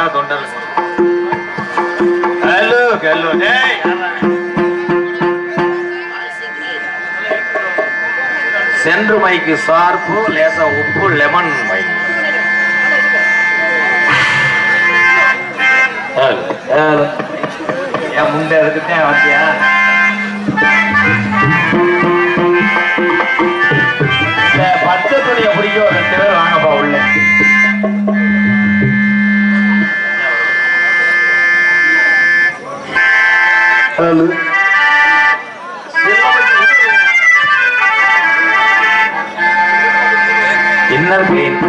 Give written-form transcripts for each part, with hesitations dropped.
ஏதாவது தொண்டல் hello hello டேய் சென்று மைக்கு சார்பு லேசா உப்பு லெமன் மைக் என் முண்டை இருக்குதான் வாத்தியா பச்சை துணியை பிடிக்கும் 2 பேர் வாங்கப்பா உள்ள இன்னர் கிளீன்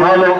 ஹலோ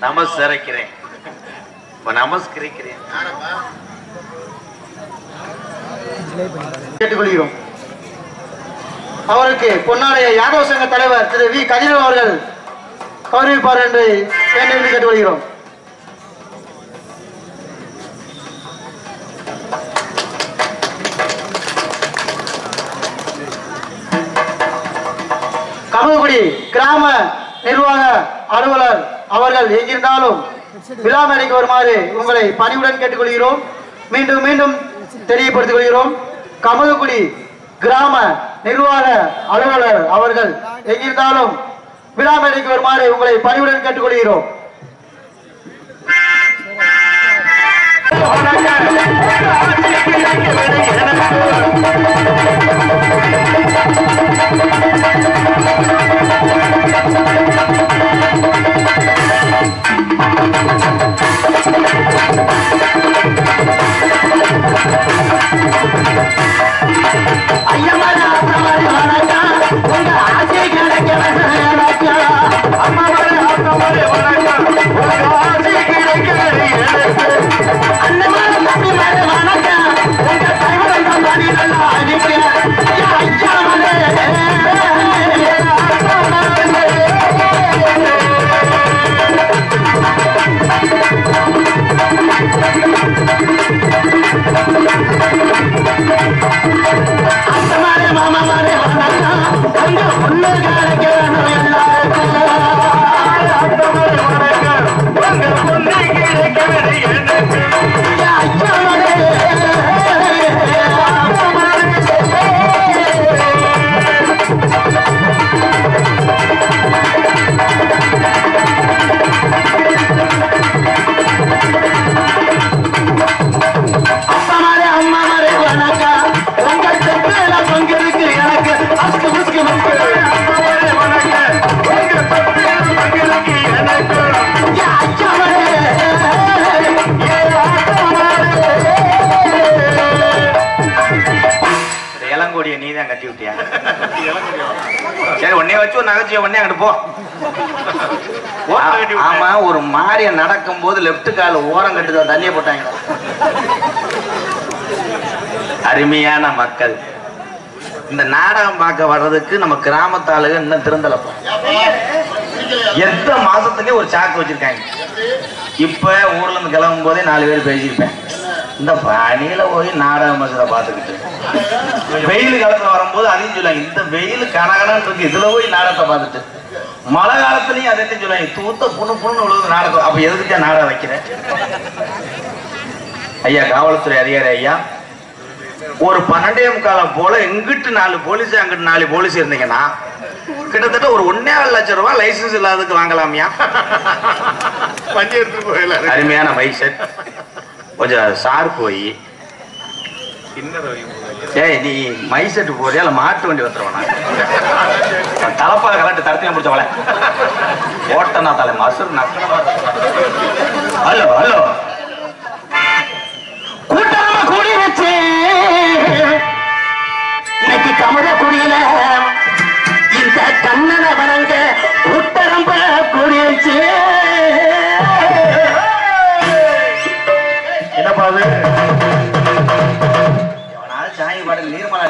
நமஸ்கரிக்கிறேன் நமஸ்கரிக்கிறேன் கேட்டுக்கொள்கிறோம். அவருக்கு பொன்னாடைய யாதவ சங்க தலைவர் திரு வி கதிரவன் அவர்கள் கௌரவிப்பார் என்று வேண்டி கேட்டுக்கொள்கிறோம். கமுகுடி கிராம நிர்வாக அலுவலர் அவர்கள் எங்கிருந்தாலும் விழா மேடைக்கு வருமாறு உங்களை பணிவுடன் கேட்டுக்கொள்கிறோம். மீண்டும் மீண்டும் தெரியப்படுத்திக் கொள்கிறோம். கமுகுடி கிராம நிர்வாக அலுவலர் அவர்கள் எங்கிருந்தாலும் விழா மேடைக்கு வருமாறு உங்களை பணிவுடன் கேட்டுக்கொள்கிறோம். அம்மா நீதான் கட்டி விட்டியா? சரி, உன்னைய வச்சு ஒரு நகைச்சுவை உடனே அங்கிட்டு போ. ஆமா, ஒரு மாறிய நடக்கும் போது லெப்ட் கால ஓரம் கட்டுத தண்ணிய போட்டாங்க. அருமையான மக்கள், இந்த நாடகம் பார்க்க வர்றதுக்கு நம்ம கிராமத்தாளுக இன்னும் திருந்தலப்பா. எந்த மாசத்துலயே ஒரு சாக்கு வச்சிருக்காங்க. இப்ப ஊர்ல இருந்து கிளம்பும் போதே 4 பேர் பேசியிருப்பேன். இந்த பணியில போய் நாடக மசூரை பார்த்துக்கிட்டு வெயில் காலத்துல வரும்போது அதையும் சொல்லுவாங்க, இந்த வெயில் கனகனன்னு இருக்கு, இதுல போய் நாடகத்தை பார்த்துட்டு. மழை காலத்துலயும் அதை சொல்லுவாங்க, தூத்த புண்ணு புண்ணு உழுது நாடகம். அப்ப எதுக்கிட்ட நாடகம் வைக்கிறேன்? ஐயா காவல்துறை அதிகாரி ஐயா, ஒரு 12:45 போல இங்கிட்டு 4 போலீஸ் அங்கிட்டு 4 போலீஸ் இருந்தீங்கன்னா கிட்டத்தட்ட ஒரு 1.25 லட்சம் ரூபாய் லைசன்ஸ் இல்லாததுக்கு வாங்கலாமியா? அருமையான மைசெட் கொஞ்சம் சார் போய் ஏய், நீ மைசெட்டு போறியா இல்ல மாட்டு வண்டி வந்துருவா? தலப்பா கலட்டு தரத்தையும் பிடிச்சவள ஓட்டனா தலை மசூர் நக்கணமா. ஹலோ ஹலோ, கூட்டமா கூடி வச்சு இன்னைக்கு கமல குடியில இந்த கண்ணன வணங்க கூட்டரம்ப கூடி வச்சு. என்னப்பா அது? சாய் பாடல் நீர்மலா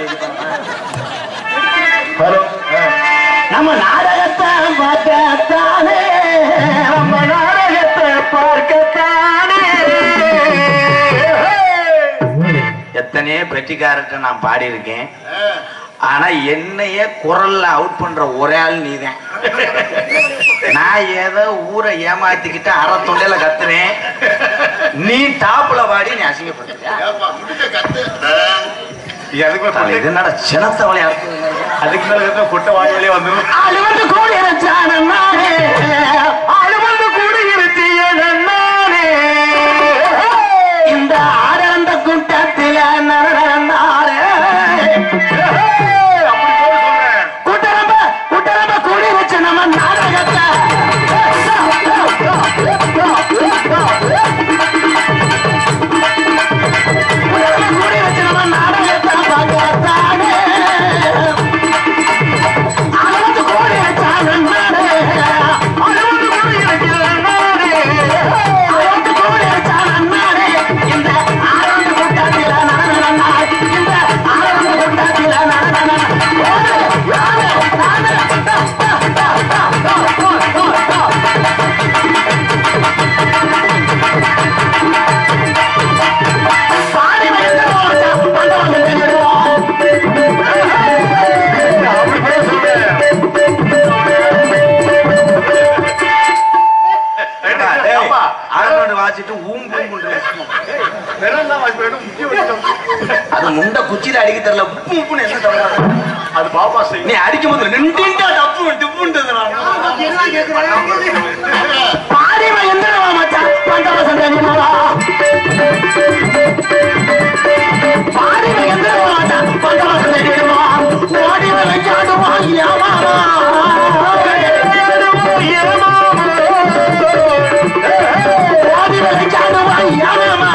நம்ம நாடகத்தை பார்க்கத்தானே, நம்ம நாடகத்தை பார்க்கத்தானே. எத்தனையோ பெட்டிக்காரர்கிட்ட நான் பாடி இருக்கேன். ஆனா என்னைய குரல்ல அவுட் பண்ற ஒரே ஆள் நீதான். நான் ஏதோ ஊரை ஏமாத்திக்கிட்டு அரை தொண்டையில கத்துறேன், நீ டாப்ல பாடி நீ அசிங்கப்படுத்தியா? என்னடா சினத்த விளையாடு, அதுக்கு மேல கொட்ட வாயிலே வந்துடும். ஆளு வந்து கூடி இருச்சானே, ஆளு வந்து கூடி இருச்சியே. இந்த ஆடந்த கூட்டத்தில நடந்தாரே கூட்டரம்ப கூடி வச்சு நம்ம நாடகத்தை கூடி வச்சு நம்ம நாடகத்தை பார்க்கத்தானே. அளவுக்கு கூடி வச்சானே, அளவுக்கு கூடி வச்சானே, அளவுக்கு கூடி வச்சானே. இந்த ஆரம்ப கூட்டத்தில நடந்தா, இந்த ஆரம்ப கூட்டத்தில நடந்தா அது முண்ட குச்சியில அடிக்க தெரியல, அது பாப்பா நீ அடிக்கும் போது நின்றுட்டா டப்பு டிப்புன்றது. பாரிவ எந்திரவா மச்சான் பண்டவ சந்தனிமாவா, பாரிவ எந்திரவா மச்சான் பண்டவ சந்தனிமா. ஓடிவ வெஞ்சாடுவா ஏமாவா, ஓடிவ வெஞ்சாடுவா ஏமாமா.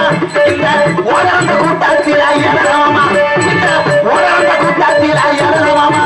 இந்த ஓடாந்த கூட்டத்தில ஏறலாமா, இந்த ஓடாந்த கூட்டத்தில ஏறலாமா.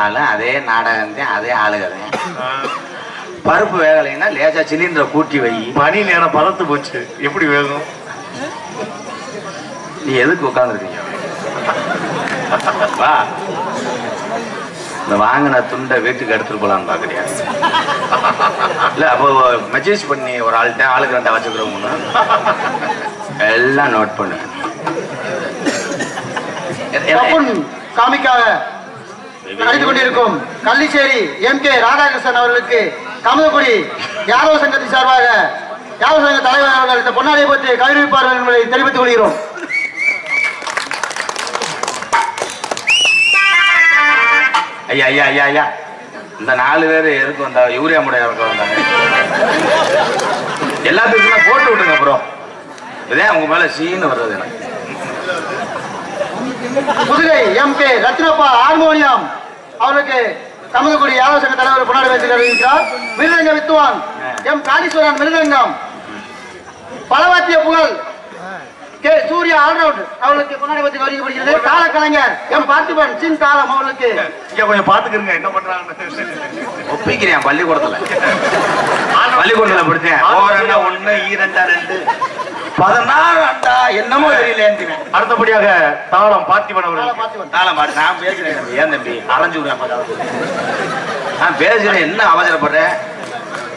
போனாலும் அதே நாடகம் தான், அதே ஆளுகதான். பருப்பு வேகலைன்னா லேசா சிலிண்டரை கூட்டி வை. பனி நேரம் பழத்து போச்சு, எப்படி வேகும்? நீ எதுக்கு உட்காந்துருக்கீங்க? வா, இந்த வாங்கின துண்டை வீட்டுக்கு எடுத்துட்டு போலான்னு பாக்குறியா? இல்ல அப்போ மெசேஜ் பண்ணி ஒரு ஆள்கிட்ட ஆளுக்கு 2 வச்சுக்கிறோம்னு எல்லாம் நோட் பண்ணு. காமிக்காக நடித்துக் கொண்டிருக்கும் கள்ளிச்சேரி MK ராதாகிருஷ்ணன் அவர்களுக்கு கமதக்குடி யாதவ சங்கத்தின் சார்பாக யாதவ சங்க தலைவர் அவர்கள் இந்த பொன்னாடியை பற்றி கௌரவிப்பார்கள் என்பதை தெரிவித்துக் கொள்கிறோம். ஐயா ஐயா ஐயா ஐயா, இந்த 4 பேர் எதுக்கு வந்தா? யூரியா முடைய வந்தாங்க. எல்லாத்துக்கும் போட்டு விட்டுங்க ப்ரோ. இதே உங்க மேல சீன்னு வர்றது எனக்கு. புதுகை MK ரத்னப்பா ஹார்மோனியம் அவர்களுக்கு கமதக்குடி யாதவ சங்க தலைவர் பொன்னாடி வைத்து அறிவிக்கிறார். மிருதங்க வித்துவான் M காளீஸ்வரன் மிருதங்கம், பலவாத்திய புகழ் K சூர்யா ஆல்ரவுண்ட் அவர்களுக்கு பொன்னாடி வைத்து அறிவிக்கப்படுகிறது. கால கலைஞர் M பார்த்திபன் சின் காலம் அவர்களுக்கு கொஞ்சம் பாத்துக்கிறங்க என்ன பண்றாங்க. ஒப்பிக்கிறேன் பள்ளிக்கூடத்துல படிச்சேன். 1 2 2 16 அண்டா என்னமோ தெரியல. அடுத்தபடியாக தாளம் பார்த்திபன் அவர்கள். தாளம் பாட்டு நான் பேசுறேன். ஏன் தம்பி அரைஞ்சு விடுறேன்? நான் பேசுறேன், என்ன அவசரப்படுறேன்?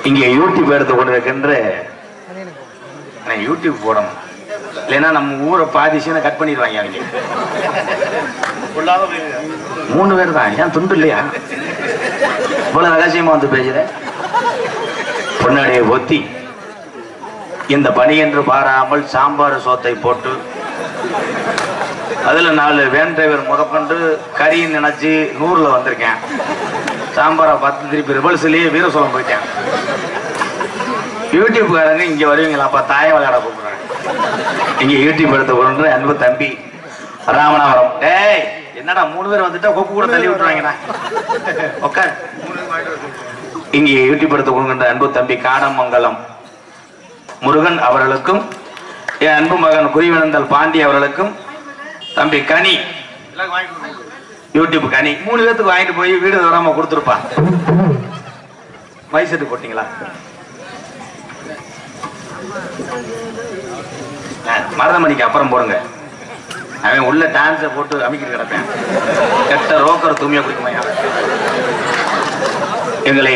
இங்க யூடியூப் எடுத்து கொண்டிருக்கின்ற யூடியூப் போடணும், இல்லைன்னா நம்ம ஊரை பாதிச்சுன்னு கட் பண்ணிடுவாங்க அவங்க. 3 பேர் தான், ஏன் துண்டு இல்லையா? இவ்வளவு ரகசியமா வந்து பேசுறேன். பொன்னாடியை ஒத்தி இந்த பனி என்று பாராமல் சாம்பார் சோத்தை போட்டு அதுல 4 வேன் டிரைவர் முதற்கொண்டு கறி நினைச்சு 100ல வந்திருக்கேன். சாம்பாரை பார்த்து திருப்பி ரிவல்ஸ்லயே வீரசோளம் போயிட்டேன். யூடியூப்காரங்க இங்க வருவீங்களாப்பா, தாய விளையாட கூப்பிடுறாங்க. இங்க யூடியூப் எடுத்து கொண்டு அன்பு தம்பி ராமநாதபுரம். டேய் என்னடா 3 பேர் வந்துட்டா கொப்பு கூட தள்ளி விட்டுருவாங்கடா, உட்கார். இங்கே யூடியூப் எடுத்து கொள்கின்ற அன்பு தம்பி காடமங்கலம் முருகன் அவர்களுக்கும், என் அன்பு மகன் குறிவினந்தல் பாண்டி அவர்களுக்கும், தம்பி கனி யூடியூப் கனி 3 பேத்துக்கு வாங்கிட்டு போய் வீடு வராம கொடுத்துருப்பா. மைசெட்டு போட்டீங்களா? மருதமணிக்கு அப்புறம் போடுங்க. அவன் உள்ள டான்ஸை போட்டு அமைக்கிட்டு கிடப்பேன். கெட்ட ரோக்கர் தூமியா குடிக்குமையா. எங்களை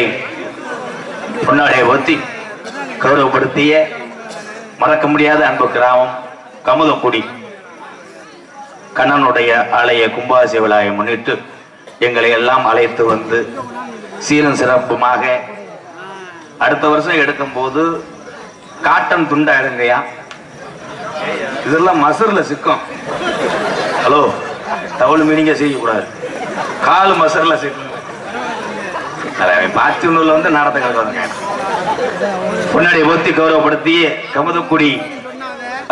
பொன்னாடியை ஒத்தி கௌரவப்படுத்திய மறக்க முடியாத அன்பு கிராமம் கமுதக்குடி கண்ணனுடைய ஆலய கும்பாபிஷேக விழாவை முன்னிட்டு எங்களை எல்லாம் அழைத்து வந்து சீரும் சிறப்புமாக அடுத்த வருஷம் எடுக்கும் போது காட்டன் துண்டா எடுங்கயா. இதெல்லாம் மசர்ல சிக்கும். ஹலோ, தவளு மீனிங்க செய்யக்கூடாது, காலு மசர்ல சிக்கும். பாத்தினூர்ல வந்து நாடகத்தை முன்னாடி ஒத்தி கௌரவப்படுத்தி கமுதக்குடி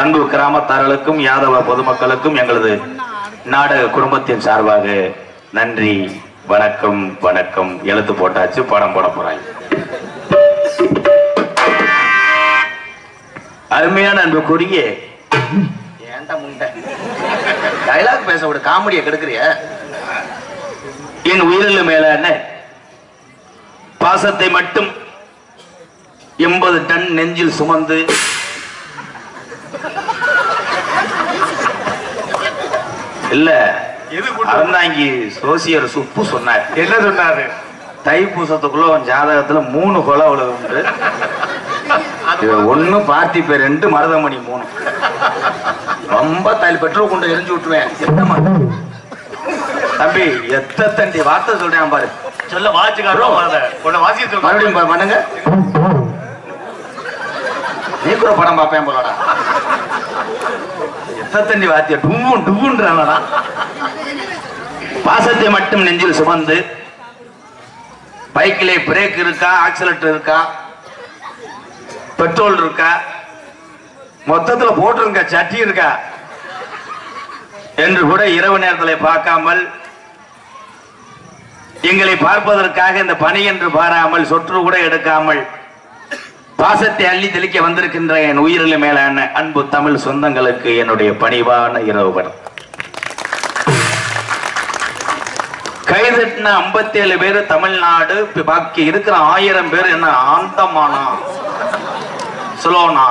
அன்பு கிராமத்தார்களுக்கும் யாதவ பொதுமக்களுக்கும் எங்களது நாடக குடும்பத்தின் சார்பாக நன்றி, வணக்கம். வணக்கம். எழுத்து போட்டாச்சு, படம் போட போறாங்க. அருமையான அன்புக்குரிய ஏன்டா முண்டை டைலாக் பேச விட காமெடியை கெடுக்கிறிய. என் உயிரில் மேலான பாசத்தை மட்டும் 80 டன் நெஞ்சில் சுமந்து இல்ல அறந்தாங்கி சோசியர் சுப்பு சொன்னார். என்ன சொன்னாரு? தைப்பூசத்துக்குள்ள உன் ஜாதகத்துல 3 கொலை உலகம் உண்டு. 1 பார்த்திப்ப 2 மருதமணி 3. ரொம்ப தள்ளி பெட்ரோல் கொண்டு எரிஞ்சு விட்டுருவேன். தம்பி எத்தண்டி வார்த்தை சொல்றேன் பாரு. சொல்ல வாசிக்காரோ மறுபடியும் பண்ணுங்க. நீ கூட படம் பார்ப்பேன் போலடா. எத்தண்டி வார்த்தைய டுவும் டுவுன்றானடா. பாசத்தை மட்டும் நெஞ்சில் சுமந்து பைக்கிலே பிரேக் இருக்கா, ஆக்சிலேட்டர் இருக்கா, பெட்ரோல் இருக்கா, மொத்தத்துல போட்டிருக்க சட்டி இருக்கா என்று கூட இரவு நேரத்தில் பார்க்காமல் எங்களை பார்ப்பதற்காக இந்த பணி என்று பாராமல் சொற்று கூட எடுக்காமல் பாசத்தை அள்ளி தெளிக்க வந்திருக்கின்ற என் உயிரில் மேலான அன்பு தமிழ் சொந்தங்களுக்கு என்னுடைய பணிவான இரவு படம். கைதட்டின 57 பேர் தமிழ்நாடு, பாக்கி இருக்கிற 1000 பேர் என்ன ஆந்தமானா சுலோனா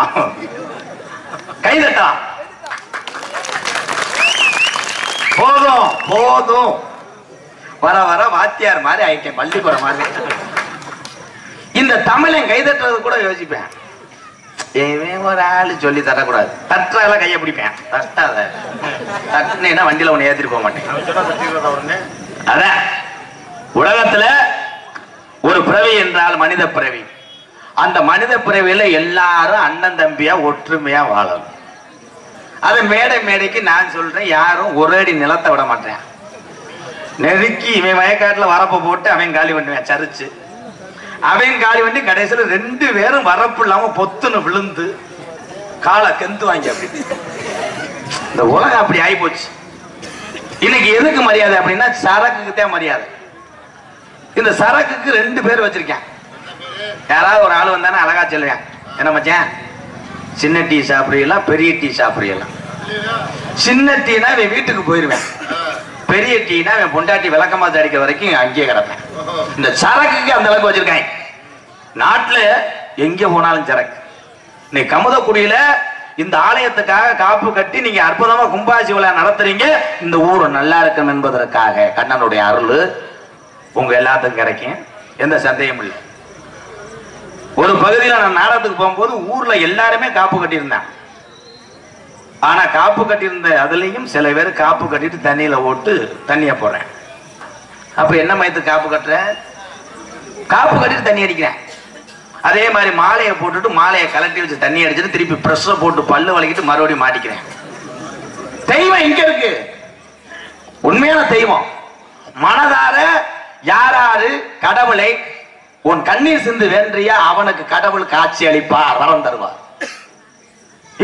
கைதட்டா. போதும் போதும், வர வர வாத்தியார் மாதிரி ஆயிட்டேன், பள்ளிக்கூடம் மாதிரி. இந்த தமிழன் கைதட்டுறது கூட யோசிப்பேன், ஒரு ஆளு சொல்லி தரக்கூடாது. தட்டால கையை பிடிப்பேன், தட்டாத தட்டுனா வண்டியில ஒண்ணு ஏத்திட்டு போக மாட்டேன். அதான் உலகத்துல ஒரு பிறவி என்றால் மனித பிறவி. அந்த மனித பிறவியில எல்லாரும் அண்ணன் தம்பியா ஒற்றுமையா வாழணும். அது மேடை மேடைக்கு நான் சொல்றேன், யாரும் ஒரு அடி நிலத்தை விட மாட்டேன். நெருக்கி இவன் வயக்காட்டுல வரப்ப போட்டு அவன் காலி பண்ணுவேன், சரிச்சு அவன் காலி பண்ணி கடைசியில 2 பேரும் வரப்பு இல்லாம பொத்துன்னு விழுந்து காலை கெந்து வாங்கி. அப்படி இந்த உலகம் அப்படி ஆகி போச்சு. இன்னைக்கு எதுக்கு மரியாதை அப்படின்னா சரக்குக்கு தான் மரியாதை. இந்த சரக்குக்கு 2 பேர் வச்சிருக்கேன். யாராவது ஒரு ஆள் வந்தானே அழகா சொல்லுவேன், என்ன மச்சான் சின்ன டீ சாப்பிடுறீங்களா பெரிய டீ சாப்பிடுறீங்களா? சின்ன டீனா இவன் வீட்டுக்கு போயிருவேன், பெரிய டீனா இவன் பொண்டாட்டி விளக்கமா தடிக்க வரைக்கும் அங்கேயே கிடப்பேன். இந்த சரக்குக்கு அந்த அளவுக்கு வச்சிருக்காங்க. நாட்டுல எங்க போனாலும் சரக்கு. இன்னைக்கு கமுதக்குடியில இந்த ஆலயத்துக்காக காப்பு கட்டி நீங்க அற்புதமா கும்பாசி விழா நடத்துறீங்க. இந்த ஊர் நல்லா இருக்கும் என்பதற்காக கண்ணனுடைய அருள் உங்க எல்லாத்துக்கும் கிடைக்கும், எந்த சந்தேகமும் இல்லை. ஒரு பகுதியில நான் நாடகத்துக்கு போகும்போது ஊர்ல எல்லாருமே காப்பு கட்டியிருந்தேன். ஆனா காப்பு கட்டியிருந்த அதுலயும் சில பேர் காப்பு கட்டிட்டு தண்ணியில ஓட்டு தண்ணிய போடுறேன். அப்ப என்ன மயத்துக்கு காப்பு கட்டுறேன்? காப்பு கட்டிட்டு தண்ணி அடிக்கிறேன். அதே மாதிரி மாலையை போட்டுட்டு மாலையை கலட்டி வச்சு தண்ணி அடிச்சுட்டு திருப்பி பிரஷ் போட்டு பல்லு வலிக்கிட்டு மறுபடியும் மாட்டிக்கிறேன். தெய்வம் இங்க இருக்கு, உண்மையான தெய்வம். மனதார யாராரு கடவுளை உன் கண்ணீர் சிந்து வேண்டியா அவனுக்கு கடவுள் காட்சி அளிப்பார், வரம் தருவார்.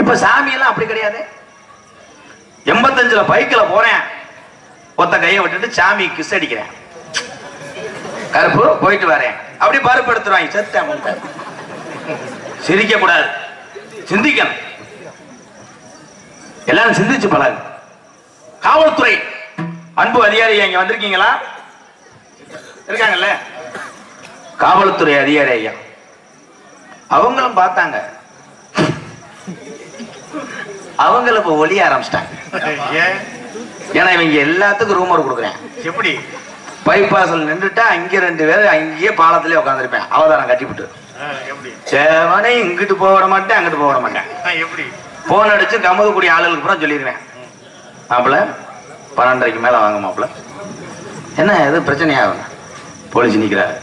இப்ப சாமி எல்லாம் அப்படி கிடையாது. 85ல பைக்ல போறேன், ஒத்த கையை விட்டுட்டு சாமி கிஸ் அடிக்கிறேன், கருப்பு போயிட்டு வரேன், அப்படி பருப்பு எடுத்துருவாங்க. செத்த சிரிக்க கூடாது, சிந்திக்கணும். எல்லாரும் சிந்திச்சு பழகு. காவல்துறை அன்பு அதிகாரி இங்க வந்திருக்கீங்களா? இருக்காங்கல்ல, காவல்துறை அதிகாரி ஐயா அவங்களும் பார்த்தாங்க. அவங்கள இப்ப ஒளிய ஆரம்பிச்சிட்டாங்க. ஏன்னா இவங்க எல்லாத்துக்கும் ரூமர் கொடுக்குறேன். எப்படி பைபாஸ்ல நின்றுட்டா அங்க 2 பேர் அங்கேயே பாலத்திலே உட்காந்துருப்பேன், அவதாரம் கட்டிவிட்டு. சேவனே இங்கிட்டு போக விட மாட்டேன், அங்கிட்டு போக விட மாட்டேன். எப்படி போன் அடிச்சு கமுதக்கூடிய ஆளுகளுக்கு அப்புறம் சொல்லிடுவேன், மாப்பிள்ள 12:30 மேல வாங்க மாப்பிள்ள. என்ன எது பிரச்சனையாகும்? போலீஸ் நிக்கிறாரு.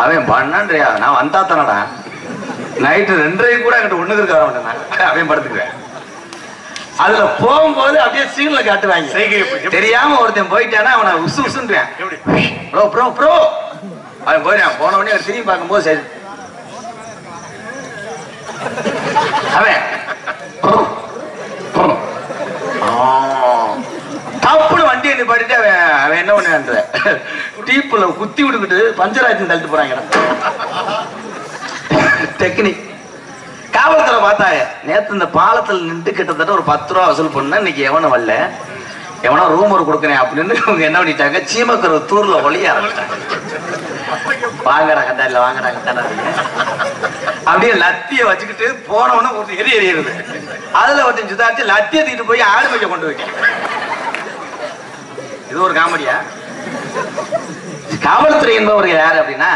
அவன் 12:30 நான் வந்தா தானடா, நைட்டு 2:30 கூட அங்கிட்ட ஒண்ணுக்கு இருக்க மாட்டேன், அவன் படுத்துக்குவேன். அதுல போகும்போது அப்படியே சீன்ல காட்டுவாங்க. தெரியாம ஒருத்தன் போயிட்டானா அவனை உசு உசுன்றான். ப்ரோ ப்ரோ ப்ரோ அவன் போயிடான். போன உடனே திரும்பி பார்க்கும்போது சரி அவன் தப்புன்னு வண்டியை நிப்பாட்டிட்டு அவன் என்ன பண்ண டீப்புல குத்தி விட்டுக்கிட்டு பஞ்சர் ஆச்சு தள்ளிட்டு போறாங்க. டெக்னிக். காவல்துறை பார்த்தாங்க, நேற்று இந்த பாலத்தில் நின்று கிட்டத்தட்ட ஒரு 10 ரூபா வசூல் பண்ண, இன்னைக்கு எவனும் வரல, எவனோ ரூம் ஒரு கொடுக்குறேன் அப்படின்னு இவங்க என்ன பண்ணிட்டாங்க, சீமக்கர தூர்ல ஒளிய ஆரம்பிச்சாங்க. வாங்கடா கண்டாரில வாங்கடா கண்டாரில அப்படியே லத்திய வச்சுக்கிட்டு போனவன ஒரு எரி எரியுது. அதுல ஒருத்தன் சுதாச்சு லத்திய தூக்கிட்டு போய் ஆடு மேய்க்க கொண்டு வைக்க. இது ஒரு காமெடியா? காவல்துறை என்பவர்கள் யாரு அப்படின்னா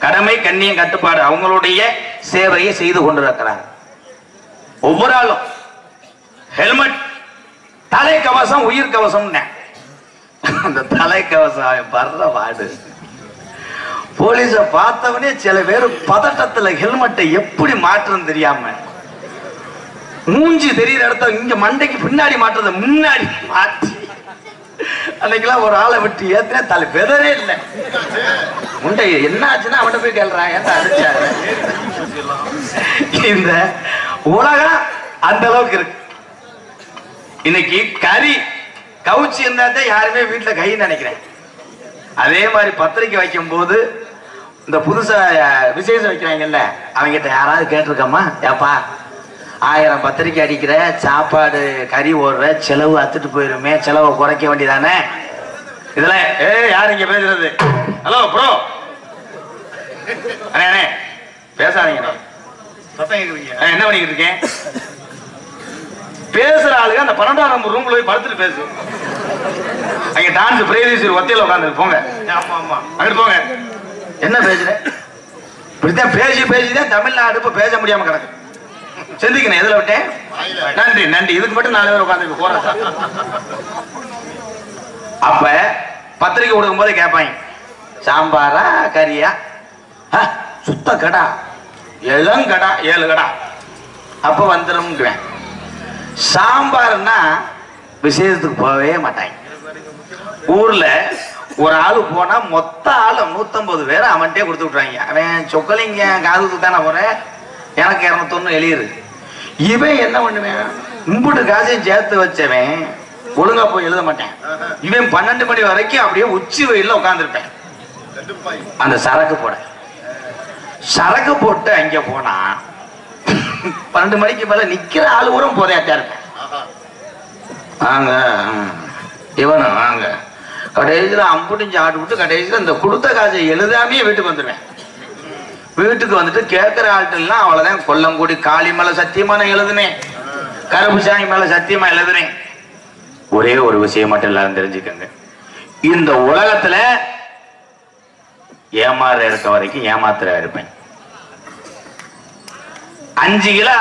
கடமை கண்ணியம் கட்டுப்பாடு அவங்களுடைய சேவையை செய்து கொண்டிருக்கிறார். ஒவ்வொரு ஆளும் ஹெல்மெட், தலைக்கவசம், உயிர் கவசம். அந்த தலைக்கவசம் படுற பாடு போலீஸ பார்த்தவனே சில பேர் பதட்டத்துல ஹெல்மெட்டை எப்படி மாற்றுன்னு தெரியாம மூஞ்சி தெரியுற இடத்த இங்க மண்டைக்கு பின்னாடி மாற்றுறத முன்னாடி மாற்றி அன்னைக்கெல்லாம் ஒரு ஆளை விட்டு ஏத்தினா தலை பெதரே இல்லை. முண்டை என்ன ஆச்சுன்னா அவன்கிட்ட போய் கேள்றான், ஏன் அடிச்சாரு. இந்த உலகம் அந்த அளவுக்கு இருக்கு. இன்னைக்கு கறி கவுச்சி இருந்தாதான் யாருமே வீட்டுல கை நினைக்கிறேன். அதே மாதிரி பத்திரிக்கை வைக்கும் போது இந்த புதுசா விசேஷம் வைக்கிறாங்கல்ல, அவங்கிட்ட யாராவது கேட்டிருக்கோமா, ஏப்பா 1000 பத்திரிக்கை அடிக்கிற, சாப்பாடு கறி ஓடுற, செலவு அத்துட்டு போயிருமே, செலவை குறைக்க வேண்டியதானே இதெல்லாம் யார் இங்க பேசுறது? ஹலோ ப்ரோ, அண்ணே பேசாதீங்க. சத்தம் கேக்குறீங்க. என்ன பண்ணிக்கிட்டு இருக்கேன்? பேசுற ஆளுங்க அந்த 12ஆம் நம்பர் ரூம்ல போய் படுத்துட்டு பேசு. அங்க டான்ஸ் பிரேதீஸ்வரி ஒத்தையில உட்கார்ந்து போங்க. ஆமா ஆமா, அங்கிட்டு போங்க. என்ன பேசுறேன்? இப்படித்தான் பேசிதான் தமிழ்நாடு இப்ப பேச முடியாம கிடக்கு. சிந்திக்கணும். எதுல விட்டேன்? நன்றி நன்றி. இதுக்கு மட்டும் 4 பேர் உட்கார்ந்து போற. அப்ப பத்திரிக்கை கொடுக்கும் போது கேட்பாங்க, சாம்பாரா கறியா? சுத்த கடா, இளங்கடா, 7 கடா. அப்ப வந்துடும். சாம்பார்னா விசேஷத்துக்கு போகவே மாட்டாங்க. ஊர்ல ஒரு ஆளு போனா மொத்த ஆளு 150 பேர் அவன்கிட்டே கொடுத்து விட்டுறாங்க. அவன் சொக்கலிங்க காதுக்கு தானே போறேன், எனக்கு 201 எழுதிரு. இவன் என்ன பண்ணுவேன்? இம்புட்டு காசையும் சேர்த்து வச்சவன் ஒழுங்கா போய் எழுத மாட்டேன். இவன் 12 மணி வரைக்கும் அப்படியே உச்சி வெயில உட்கார்ந்துருப்பேன். அந்த சரக்கு போட்டு அங்க போனா 12 மணிக்கு மேல நிக்கிற ஆளு கூட போதையாட்டா இருப்பேன். வாங்க இவனும் வாங்க. கடைசியில அம்புட்டிஞ்சு ஆட்டு விட்டு கடைசியில இந்த கொடுத்த காசை எழுதாமே வீட்டுக்கு வந்துடுவேன். வீட்டுக்கு வந்துட்டு கேட்கிற ஆள்கிட்டலாம் அவ்வளவுதான். கொல்லங்குடி காளி மேல சத்தியமா நான் எழுதுனேன், கருப்புசாமி மேல சத்தியமா எழுதுனேன். ஒரே ஒரு விஷயம் மட்டும் எல்லாரும் தெரிஞ்சுக்கங்க, இந்த உலகத்துல ஏமாற இருக்க வரைக்கும் ஏமாத்துற இருப்பேன். 5 கிலோ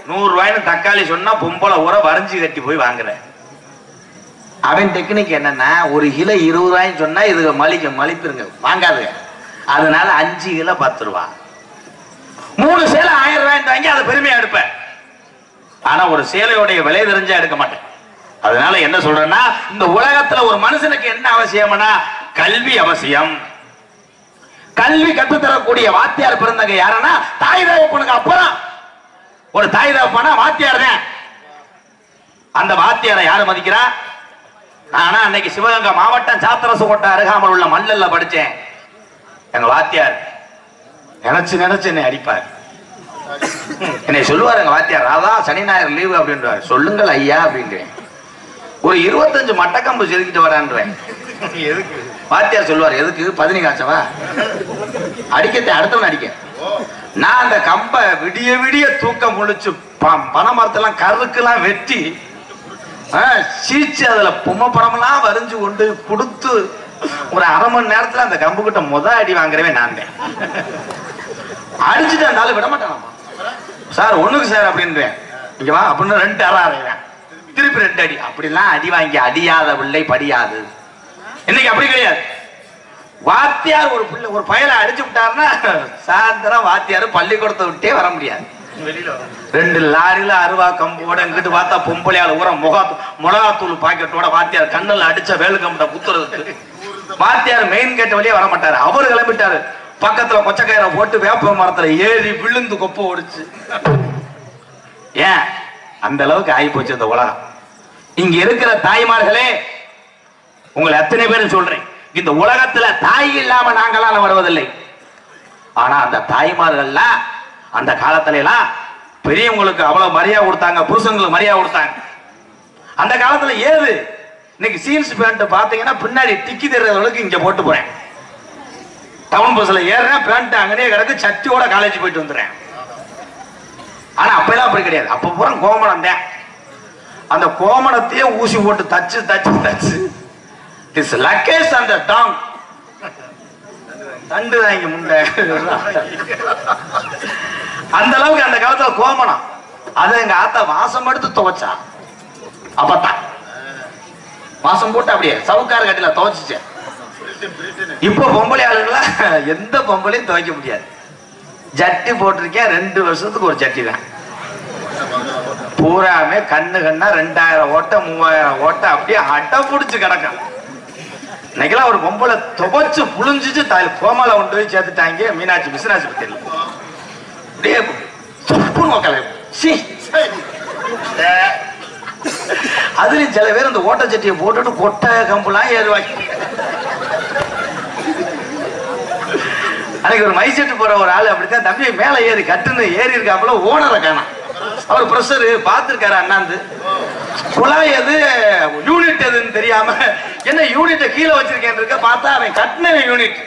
100 ரூபாய்னு தக்காளி சொன்னா பொம்பளை ஊற வரைஞ்சி கட்டி போய் வாங்குற. அவன் டெக்னிக் என்னன்னா, 1 கிலோ 20 ரூபாய்ன்னு சொன்னா இதுக்கு மலிப்பிருங்க, வாங்காதுங்க. அதனால 5 கிலோ 10 ரூபா, 3 சேலை 1000 ரூபாய்ன்னு வாங்கி அதை பெருமையா எடுப்பேன். ஆனா ஒரு சேலையோடைய விலை தெரிஞ்சா எடுக்க மாட்டேன். அதனால என்ன சொல்றேன்னா, இந்த உலகத்துல ஒரு மனுஷனுக்கு என்ன அவசியம்னா கல்வி அவசியம். கல்வி கற்றுத்தரக்கூடிய வாத்தியார் பிறந்தங்க யாருன்னா தாய் தகப்பனுக்கு அப்புறம் ஒரு தாய் தகப்பனா வாத்தியார் தான். அந்த வாத்தியாரை யாரு மதிக்கிறா? ஆனா அன்னைக்கு சிவகங்கை மாவட்டம் சாத்திரசு கோட்டை அருகாமல் உள்ள மல்லல்ல படிச்சேன். எங்க வாத்தியார் நினைச்சு என்னை அடிப்பார். என்னை சொல்லுவார் எங்க வாத்தியார், அதான் சனி ஞாயிறு லீவு அப்படின்றார். சொல்லுங்கள் ஐயா அப்படின்றேன். ஒரு 25 மட்டக்கம்பு செதுக்கிட்டு வரான்றேன். வாத்தியார் சொல்லுவார், எதுக்கு? 15 காய்ச்சவா அடிக்கத்தை அடுத்தவன் அடிக்க. நான் அந்த கம்பை விடிய தூக்கம் முழிச்சு பனை மரத்தெல்லாம் கருக்கெல்லாம் வெட்டி சீச்சு அதுல பொம்மை படமெல்லாம் வரைஞ்சு கொண்டு கொடுத்து ஒரு 1/2 மணி நேரத்துல அந்த கம்பு கிட்ட அடி வாங்குறவே நான் தான். அடிச்சுட்டு அந்த ஆளு விட மாட்டான். சார் ஒண்ணுக்கு சார் அப்படின்றேன், இங்க வா அப்படின்னு 2 அறை அறைவேன், திருப்பி 2 அடி. அப்படிலாம் அடி வாங்கி அடியாத பிள்ளை படியாது. இன்னைக்கு அப்படி கிடையாது. வாத்தியார் ஒரு பயலை அடிச்சு விட்டாருன்னா சாயந்தரம் வாத்தியார் பள்ளிக்கூடத்தை விட்டே வர முடியாது. 2 லாரியில அருவா கம்போட இங்கிட்டு பார்த்தா பொம்பளையால ஊற மிளகாத்தூள் பாக்கெட்டோட வாத்தியார் கண்ணில் அடிச்ச வேலு கம்பை குத்துறதுக்கு வாத்தியார் மெயின் கேட்ட வழியே வர மாட்டாரு. அவரு கிளம்பிட்டாரு. பக்கத்துல கொச்சக்கயிறை போட்டு வேப்ப மரத்துல ஏறி விழுந்து கொப்ப ஓடிச்சு. ஏன் அந்த அளவுக்கு ஆகி போச்சு இந்த உலகம். இங்க இருக்கிற தாய்மார்களே, உங்களை எத்தனை பேரும் சொல்றேன், இந்த உலகத்துல தாய் இல்லாம நாங்களால வருவதில்லை. ஆனா அந்த தாய்மார்கள்லாம் அந்த காலத்துல எல்லாம் பெரியவங்களுக்கு அவ்வளவு மரியாதை கொடுத்தாங்க, புருஷங்களுக்கு மரியாதை கொடுத்தாங்க. அந்த காலத்துல ஏது இன்னைக்கு சீன்ஸ் பேண்ட் பாத்தீங்கன்னா பின்னாடி டிக்கி தெரிறவங்களுக்கு இங்க போட்டு போறேன். டவுன் பஸ்ல ஏறுறேன், பேண்ட் அங்கனே கிடக்கு, சட்டியோட காலேஜ் போயிட்டு வந்துடுறேன். ஆனா அப்ப எல்லாம் அப்படி கிடையாது. அப்ப பூரா கோமணம் தான். அந்த கோமணத்தையே ஊசி போட்டு தச்சு திஸ் லக்கேஜ் அந்த டாங் தண்டு வாங்கி முண்டை அந்த அளவுக்கு அந்த காலத்துல கோமணம். அதை எங்க ஆத்தா வாசம் எடுத்து துவைச்சா. அப்பத்தான் வாசம் போட்டு அப்படியே சவுக்கார கட்டில துவைச்சிச்சு. இப்ப பொம்பளை ஆளுங்களா எந்த பொம்பளையும் துவைக்க முடியாது. ஜட்டி போட்டிருக்கேன், 2 வருஷத்துக்கு ஒரு ஜட்டி தான். பூராமே கண்ணா 2000 ஓட்ட 3000 ஓட்ட அப்படியே அட்டை பிடிச்சு கிடக்கும். இன்னைக்கெல்லாம் ஒரு பொம்பளை துவைச்சு புளிஞ்சிச்சு கோமால கொண்டு போய் சேர்த்துட்டாங்க மீனாட்சி மிஷினாட்சி பத்தியில. அப்படியே அதுலயும் சில பேர் இந்த ஓட்ட சட்டியை போட்டுட்டு கொட்டை கம்புலாம் ஏறுவாங்க. அன்னைக்கு ஒரு மைசெட்டு போற ஒரு ஆளு அப்படித்தான் தம்பி மேல ஏறி கட்டுன்னு ஏறி இருக்காப்புல ஓனரை காணா. அவர் ப்ரெஷர் பார்த்திருக்காரு. அண்ணாந்து குழாய் எது யூனிட் எதுன்னு தெரியாம என்ன யூனிட்ட கீழே வச்சிருக்கேன் இருக்க பார்த்தா அவன் கட்டின யூனிட்.